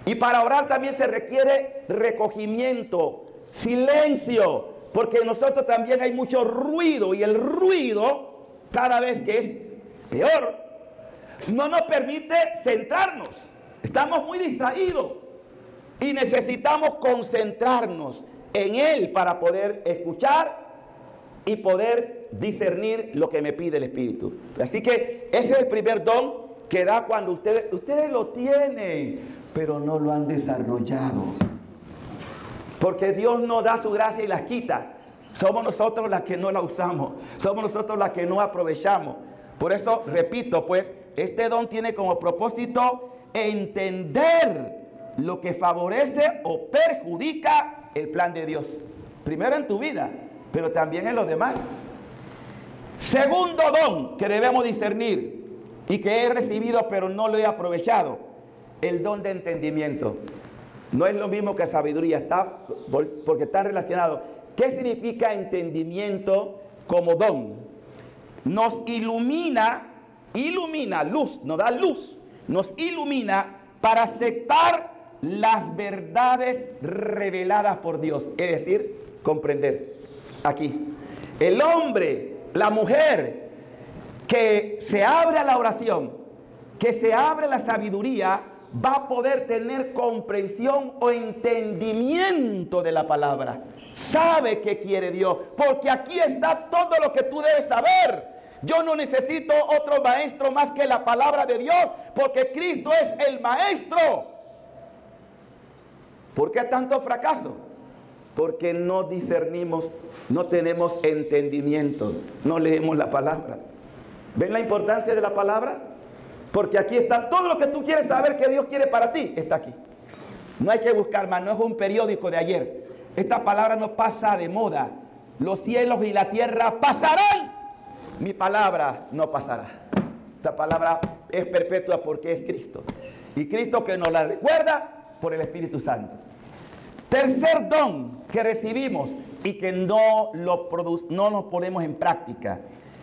Y para orar también se requiere recogimiento, silencio, porque en nosotros también hay mucho ruido, y el ruido, cada vez que es peor, no nos permite centrarnos. Estamos muy distraídos y necesitamos concentrarnos en Él para poder escuchar y poder discernir lo que me pide el Espíritu. Así que ese es el primer don que da cuando ustedes lo tienen, pero no lo han desarrollado. Porque Dios no da su gracia y las quita. Somos nosotros las que no la usamos. Somos nosotros las que no aprovechamos. Por eso, repito, pues, este don tiene como propósito entender lo que favorece o perjudica el plan de Dios. Primero en tu vida, pero también en los demás. Segundo don que debemos discernir y que he recibido pero no lo he aprovechado, el don de entendimiento. No es lo mismo que sabiduría, porque está relacionado. ¿Qué significa entendimiento como don? Nos ilumina, luz, nos da luz, nos ilumina para aceptar las verdades reveladas por Dios, es decir, comprender. Aquí, el hombre, la mujer que se abre a la oración, que se abre a la sabiduría, va a poder tener comprensión o entendimiento de la palabra. Sabe qué quiere Dios, porque aquí está todo lo que tú debes saber. Yo no necesito otro maestro más que la palabra de Dios, porque Cristo es el maestro. ¿Por qué tanto fracaso? Porque no discernimos, no tenemos entendimiento, no leemos la palabra. ¿Ven la importancia de la palabra? Porque aquí está todo lo que tú quieres saber que Dios quiere para ti, está aquí. No hay que buscar más, no es un periódico de ayer. Esta palabra no pasa de moda. Los cielos y la tierra pasarán, mi palabra no pasará. Esta palabra es perpetua porque es Cristo. Y Cristo que nos la recuerda por el Espíritu Santo. Tercer don que recibimos y que no lo ponemos en práctica,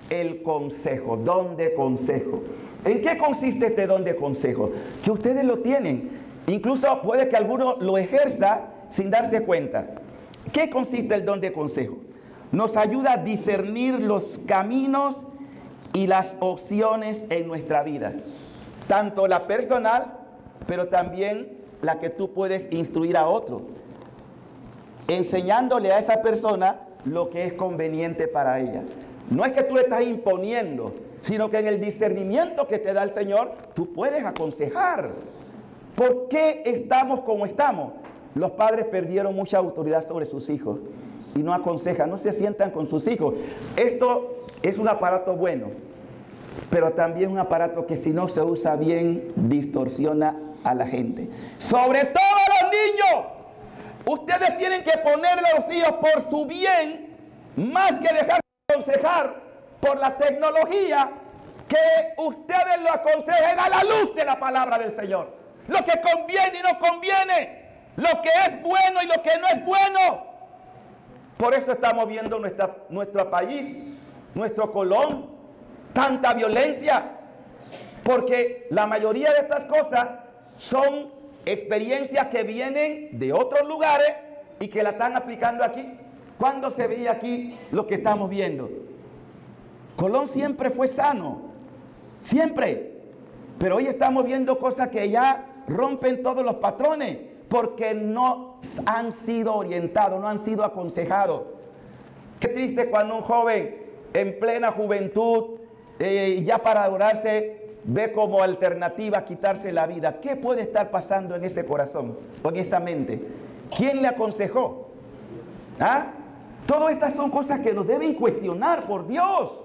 el consejo, don de consejo. ¿En qué consiste este don de consejo? Que ustedes lo tienen. Incluso puede que alguno lo ejerza sin darse cuenta. ¿Qué consiste el don de consejo? Nos ayuda a discernir los caminos y las opciones en nuestra vida. Tanto la personal, pero también la que tú puedes instruir a otro. Enseñándole a esa persona lo que es conveniente para ella. No es que tú le estás imponiendo, sino que en el discernimiento que te da el Señor, tú puedes aconsejar. ¿Por qué estamos como estamos? Los padres perdieron mucha autoridad sobre sus hijos y no aconsejan, no se sientan con sus hijos. Esto es un aparato bueno, pero también un aparato que si no se usa bien, distorsiona a la gente. Sobre todo a los niños. Ustedes tienen que ponerle a los hijos por su bien, más que dejar de aconsejar por la tecnología, que ustedes lo aconsejen a la luz de la palabra del Señor. Lo que conviene y no conviene, lo que es bueno y lo que no es bueno. Por eso estamos viendo nuestro país, nuestro Colón, tanta violencia, porque la mayoría de estas cosas son experiencias que vienen de otros lugares y que la están aplicando aquí. ¿Cuándo se veía aquí lo que estamos viendo? Colón siempre fue sano, siempre. Pero hoy estamos viendo cosas que ya rompen todos los patrones, porque no han sido orientados, no han sido aconsejados. Qué triste cuando un joven en plena juventud, ya para adorarse, ve como alternativa quitarse la vida. ¿Qué puede estar pasando en ese corazón o en esa mente? ¿Quién le aconsejó? ¿Ah? Todas estas son cosas que nos deben cuestionar, por Dios.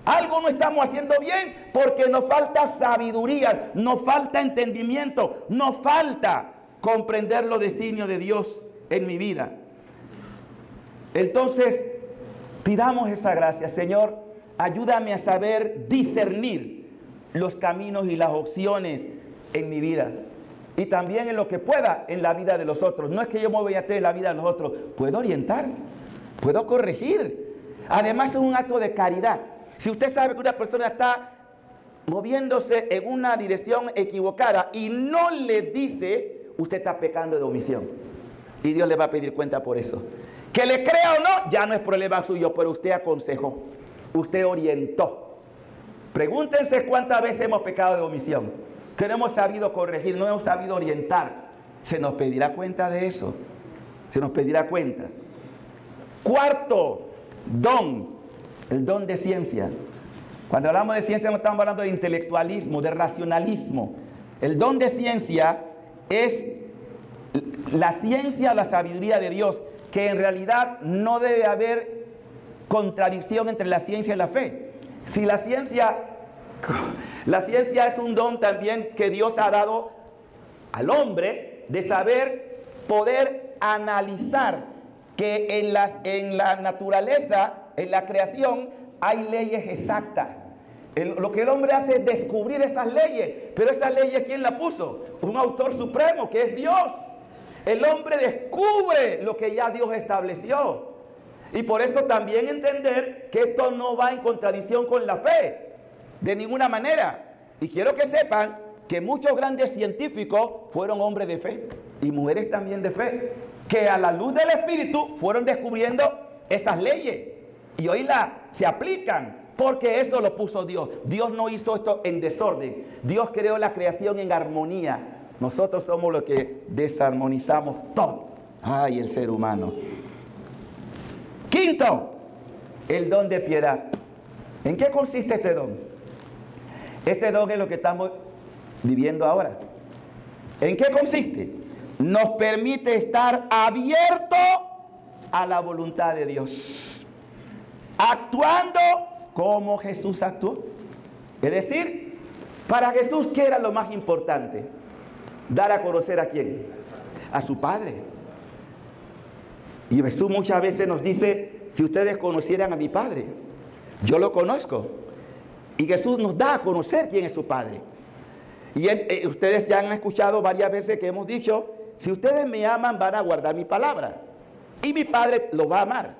Algo no estamos haciendo bien porque nos falta sabiduría, nos falta entendimiento, nos falta comprender los designios de Dios en mi vida. Entonces, pidamos esa gracia. Señor, ayúdame a saber discernir los caminos y las opciones en mi vida. Y también en lo que pueda en la vida de los otros. No es que yo me voy a tener en la vida de los otros. Puedo orientar, puedo corregir. Además es un acto de caridad. Si usted sabe que una persona está moviéndose en una dirección equivocada y no le dice, usted está pecando de omisión. Y Dios le va a pedir cuenta por eso. Que le crea o no, ya no es problema suyo, pero usted aconsejó, usted orientó. Pregúntense cuántas veces hemos pecado de omisión, que no hemos sabido corregir, no hemos sabido orientar. Se nos pedirá cuenta de eso. Se nos pedirá cuenta. Cuarto don, el don de ciencia. Cuando hablamos de ciencia no estamos hablando de intelectualismo, de racionalismo. El don de ciencia es la ciencia, la sabiduría de Dios que en realidad no debe haber contradicción entre la ciencia y la fe. Si la ciencia es un don también que Dios ha dado al hombre de saber poder analizar que en la naturaleza, en la creación, hay leyes exactas. Lo que el hombre hace es descubrir esas leyes, pero esas leyes, ¿quién las puso? Un autor supremo, que es Dios. El hombre descubre lo que ya Dios estableció. Y por eso también entender que esto no va en contradicción con la fe, de ninguna manera. Y quiero que sepan que muchos grandes científicos fueron hombres de fe, y mujeres también de fe, que a la luz del Espíritu fueron descubriendo esas leyes. Y hoy se aplican, porque eso lo puso Dios. Dios no hizo esto en desorden. Dios creó la creación en armonía. Nosotros somos los que desarmonizamos todo. Ay, el ser humano. Quinto, el don de piedad. ¿En qué consiste este don? Este don es lo que estamos viviendo ahora. ¿En qué consiste? Nos permite estar abierto a la voluntad de Dios, actuando como Jesús actuó. Es decir, para Jesús, ¿qué era lo más importante? Dar a conocer a quién, a su Padre. Y Jesús muchas veces nos dice: si ustedes conocieran a mi Padre, yo lo conozco. Y Jesús nos da a conocer quién es su Padre. Y ustedes ya han escuchado varias veces que hemos dicho: si ustedes me aman, van a guardar mi palabra, y mi Padre los va a amar,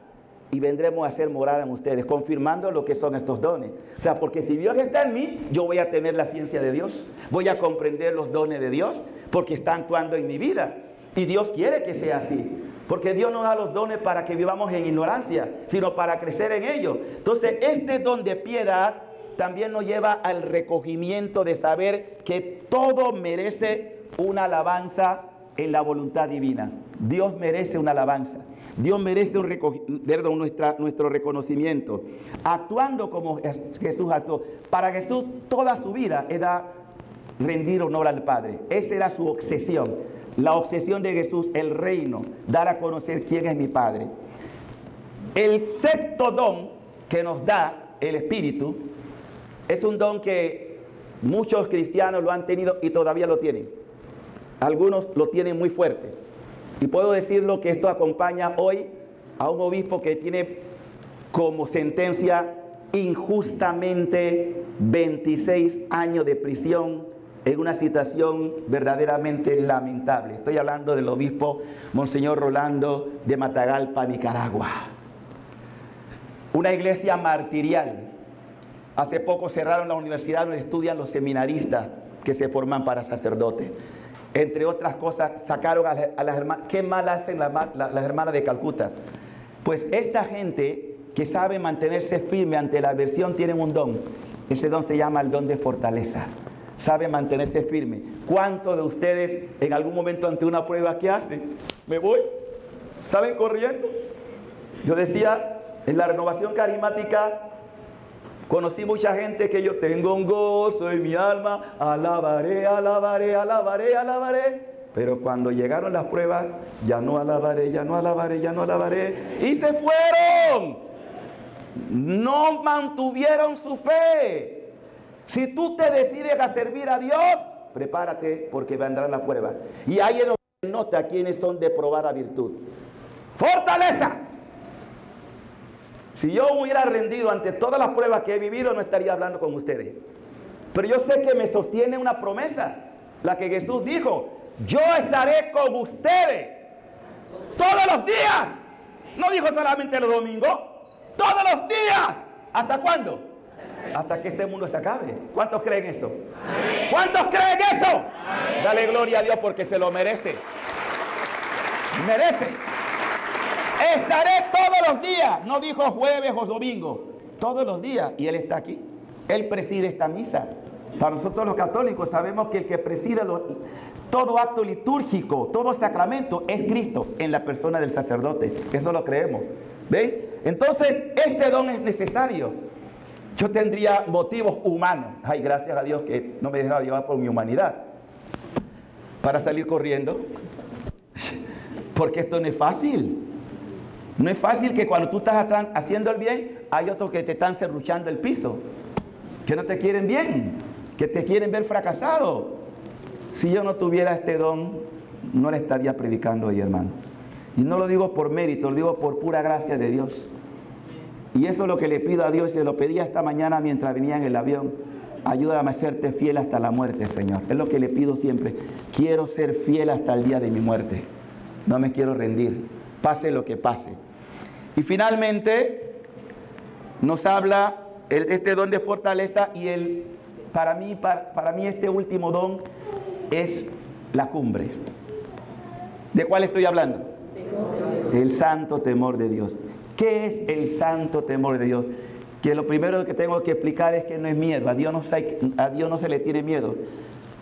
y vendremos a hacer morada en ustedes, confirmando lo que son estos dones. O sea, porque si Dios está en mí, yo voy a tener la ciencia de Dios, voy a comprender los dones de Dios, porque está actuando en mi vida. Y Dios quiere que sea así, porque Dios nos da los dones para que vivamos en ignorancia, sino para crecer en ellos. Entonces, este don de piedad también nos lleva al recogimiento de saber que todo merece una alabanza en la voluntad divina. Dios merece una alabanza. Dios merece nuestro reconocimiento. Actuando como Jesús actuó. Para Jesús toda su vida era rendir honor al Padre. Esa era su obsesión. La obsesión de Jesús, el reino. Dar a conocer quién es mi Padre. El sexto don que nos da el Espíritu es un don que muchos cristianos lo han tenido y todavía lo tienen. Algunos lo tienen muy fuerte. Y puedo decirlo que esto acompaña hoy a un obispo que tiene como sentencia injustamente 26 años de prisión en una situación verdaderamente lamentable. Estoy hablando del obispo Monseñor Rolando de Matagalpa, Nicaragua. Una iglesia martirial. Hace poco cerraron la universidad donde estudian los seminaristas que se forman para sacerdotes. Entre otras cosas, sacaron a las hermanas. ¿Qué mal hacen las hermanas de Calcuta? Pues esta gente que sabe mantenerse firme ante la adversión tienen un don. Ese don se llama el don de fortaleza. Sabe mantenerse firme. ¿Cuántos de ustedes en algún momento ante una prueba qué hacen? Me voy. ¿Salen corriendo? Yo decía, en la renovación carismática, conocí mucha gente que yo tengo un gozo en mi alma, alabaré, alabaré, alabaré, alabaré. Pero cuando llegaron las pruebas, ya no alabaré, ya no alabaré, ya no alabaré. Y se fueron. No mantuvieron su fe. Si tú te decides a servir a Dios, prepárate porque vendrá la prueba. Y ahí es donde se nota quiénes son de probada virtud. ¡Fortaleza! Si yo hubiera rendido ante todas las pruebas que he vivido, no estaría hablando con ustedes. Pero yo sé que me sostiene una promesa, la que Jesús dijo: yo estaré con ustedes todos los días. No dijo solamente los domingos, todos los días. ¿Hasta cuándo? Hasta que este mundo se acabe. ¿Cuántos creen eso? Amén. ¿Cuántos creen eso? Amén. Dale gloria a Dios porque se lo merece. Merece. Estaré todos los días. No dijo jueves o domingo. Todos los días. Y Él está aquí. Él preside esta misa. Para nosotros los católicos sabemos que el que preside todo acto litúrgico, todo sacramento, es Cristo en la persona del sacerdote. Eso lo creemos. ¿Ven? Entonces, este don es necesario. Yo tendría motivos humanos. Ay, gracias a Dios que no me dejaba llevar por mi humanidad para salir corriendo. Porque esto no es fácil. No es fácil que cuando tú estás haciendo el bien, hay otros que te están serruchando el piso, que no te quieren bien, que te quieren ver fracasado. Si yo no tuviera este don, no le estaría predicando hoy, hermano. Y no lo digo por mérito, lo digo por pura gracia de Dios. Y eso es lo que le pido a Dios, y se lo pedí esta mañana mientras venía en el avión. Ayúdame a serte fiel hasta la muerte, Señor. Es lo que le pido siempre. Quiero ser fiel hasta el día de mi muerte. No me quiero rendir, pase lo que pase. Y finalmente nos habla este don de fortaleza, y para mí este último don es la cumbre. ¿De cuál estoy hablando? El santo temor de Dios. ¿Qué es el santo temor de Dios? Que lo primero que tengo que explicar es que no es miedo. A Dios no se le tiene miedo.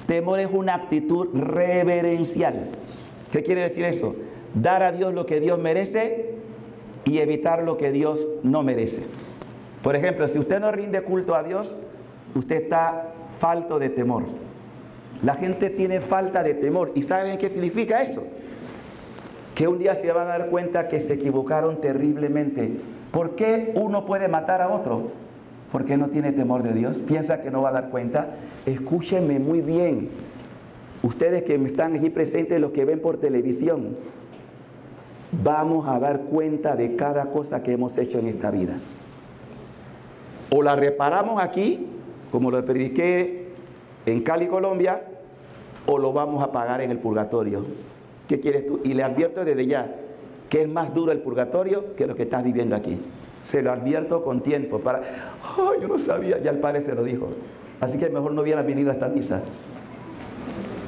Temor es una actitud reverencial. ¿Qué quiere decir eso? Dar a Dios lo que Dios merece y evitar lo que Dios no merece. Por ejemplo, si usted no rinde culto a Dios, usted está falto de temor. La gente tiene falta de temor. ¿Y saben qué significa eso? Que un día se van a dar cuenta que se equivocaron terriblemente. ¿Por qué uno puede matar a otro? Porque no tiene temor de Dios. Piensa que no va a dar cuenta. Escúchenme muy bien. Ustedes que están aquí presentes, los que ven por televisión, vamos a dar cuenta de cada cosa que hemos hecho en esta vida. O la reparamos aquí, como lo prediqué en Cali, Colombia, o lo vamos a pagar en el purgatorio. ¿Qué quieres tú? Y le advierto desde ya que es más duro el purgatorio que lo que estás viviendo aquí. Se lo advierto con tiempo. Yo no sabía, ya el Padre se lo dijo. Así que mejor no hubieran venido a esta misa.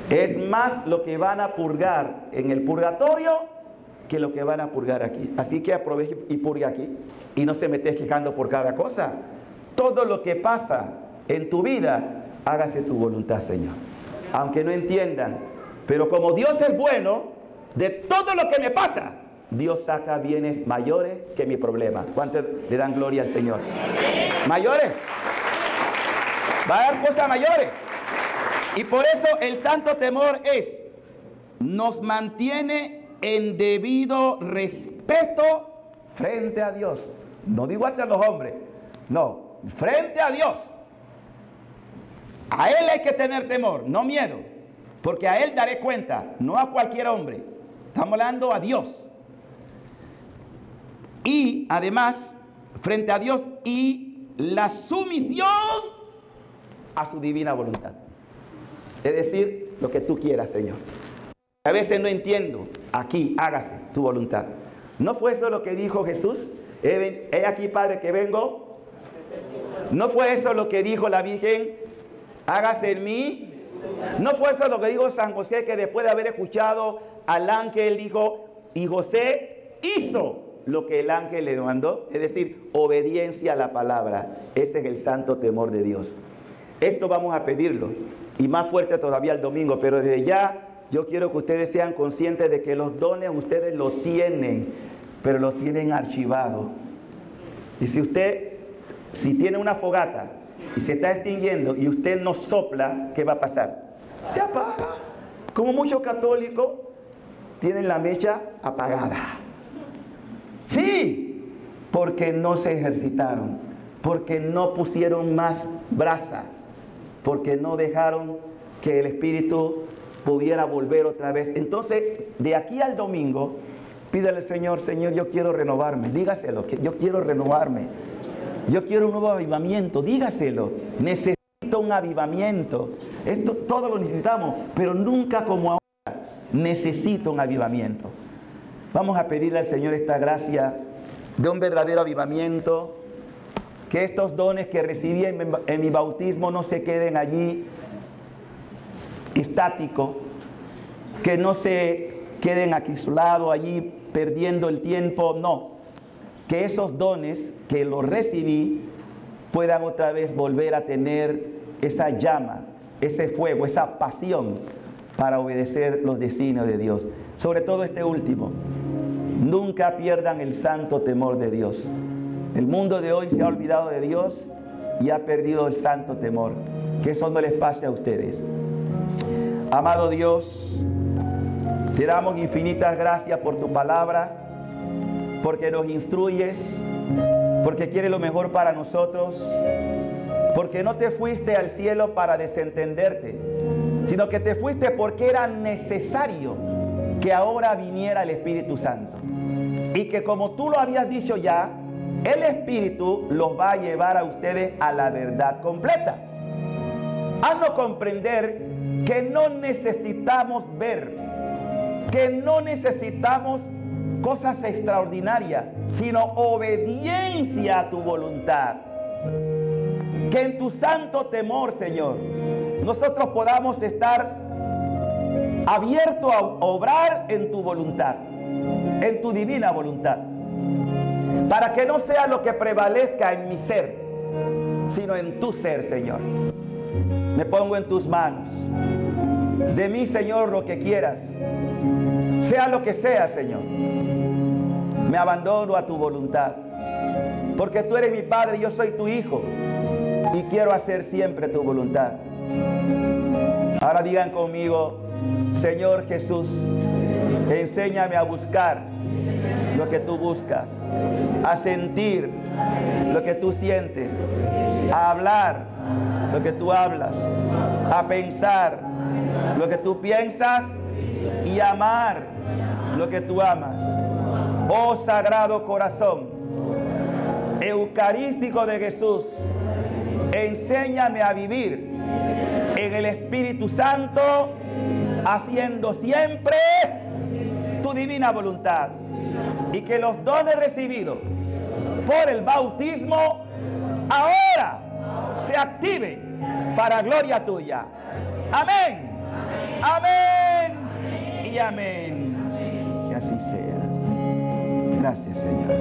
Es más lo que van a purgar en el purgatorio que lo que van a purgar aquí. Así que aproveche y purgue aquí. Y no se me estés quejando por cada cosa. Todo lo que pasa en tu vida, hágase tu voluntad, Señor. Aunque no entiendan. Pero como Dios es bueno, de todo lo que me pasa, Dios saca bienes mayores que mi problema. ¿Cuántos le dan gloria al Señor? Mayores. Va a dar cosas mayores. Y por eso el santo temor nos mantiene en debido respeto frente a Dios. No digo ante los hombres, no, frente a Dios. A Él hay que tener temor, no miedo, porque a Él daré cuenta, no a cualquier hombre. Estamos hablando a Dios. Y además, frente a Dios, y la sumisión a su divina voluntad. Es decir, lo que tú quieras, Señor. A veces no entiendo. Aquí, hágase tu voluntad. ¿No fue eso lo que dijo Jesús? He aquí, Padre, que vengo. ¿No fue eso lo que dijo la Virgen? Hágase en mí. ¿No fue eso lo que dijo San José, que después de haber escuchado al ángel dijo, y José hizo lo que el ángel le mandó? Es decir, obediencia a la palabra. Ese es el santo temor de Dios. Esto vamos a pedirlo, y más fuerte todavía el domingo, pero desde ya yo quiero que ustedes sean conscientes de que los dones ustedes los tienen, pero los tienen archivados. Y si tiene una fogata y se está extinguiendo y usted no sopla, ¿qué va a pasar? Se apaga. Como muchos católicos tienen la mecha apagada. Sí, porque no se ejercitaron, porque no pusieron más brasa, porque no dejaron que el Espíritu pudiera volver otra vez. Entonces, de aquí al domingo, pídele al Señor, Señor, yo quiero renovarme. Dígaselo, que yo quiero renovarme. Yo quiero un nuevo avivamiento. Dígaselo. Necesito un avivamiento. Esto todos lo necesitamos, pero nunca como ahora. Necesito un avivamiento. Vamos a pedirle al Señor esta gracia de un verdadero avivamiento. Que estos dones que recibí en mi bautismo no se queden allí estáticos, que no se queden acristulados allí perdiendo el tiempo. No, que esos dones que los recibí puedan otra vez volver a tener esa llama, ese fuego, esa pasión para obedecer los designios de Dios. Sobre todo este último, nunca pierdan el santo temor de Dios. El mundo de hoy se ha olvidado de Dios y ha perdido el santo temor. Que eso no les pase a ustedes. Amado Dios, te damos infinitas gracias por tu palabra. porque nos instruyes, porque quieres lo mejor para nosotros, porque no te fuiste al cielo para desentenderte, sino que te fuiste porque era necesario que ahora viniera el Espíritu Santo. Y que como tú lo habías dicho ya, el Espíritu los va a llevar a ustedes a la verdad completa. Haznos comprender que no necesitamos ver, que no necesitamos cosas extraordinarias, sino obediencia a tu voluntad. Que en tu santo temor, Señor, nosotros podamos estar abiertos a obrar en tu voluntad, en tu divina voluntad, para que no sea lo que prevalezca en mi ser, sino en tu ser, Señor. Me pongo en tus manos. De mí, Señor, lo que quieras, sea lo que sea, Señor. Me abandono a tu voluntad, porque tú eres mi Padre y yo soy tu Hijo, y quiero hacer siempre tu voluntad. Ahora digan conmigo: Señor Jesús, enséñame a buscar lo que tú buscas, a sentir lo que tú sientes, a hablar lo que tú hablas, a pensar lo que tú piensas y amar lo que tú amas. Oh Sagrado Corazón Eucarístico de Jesús, enséñame a vivir en el Espíritu Santo, haciendo siempre tu divina voluntad, y que los dones recibidos por el bautismo ahora se activen para gloria tuya. Amén, amén y amén. Que así sea. Gracias, Señor.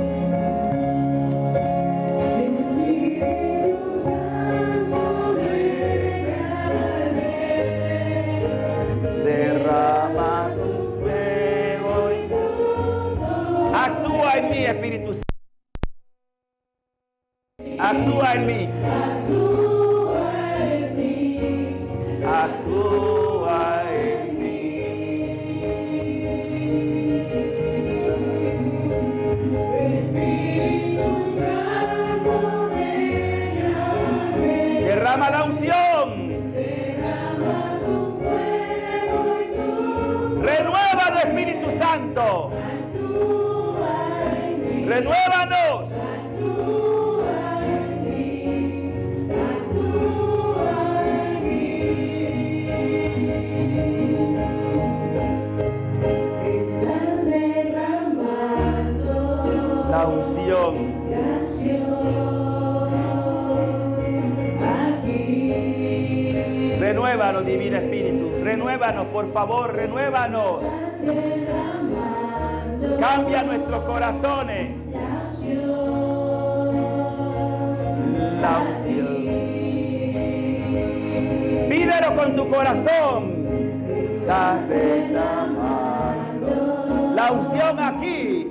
Derrama tu fuego y actúa en mí, Espíritu Santo. Actúa en mí. Actúa en mí. Espíritu Santo, derrama la unción. Renuévanos, Espíritu Santo. Renuévanos. La unción. Renuévanos, Divino Espíritu. Renuévanos, por favor, renuévanos. Cambia nuestros corazones. La unción. Pídelo con tu corazón. Estás derramando. La unción aquí.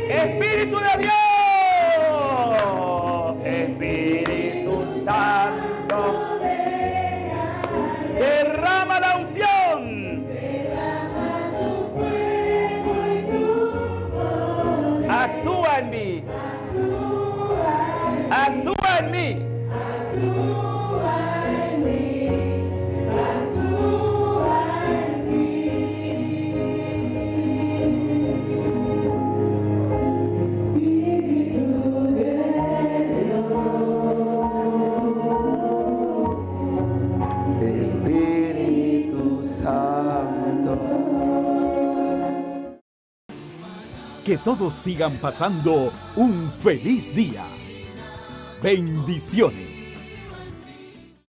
Espíritu de Dios, Espíritu Santo, derrama la unción, actúa en mí, actúa en mí. Que todos sigan pasando un feliz día. Bendiciones.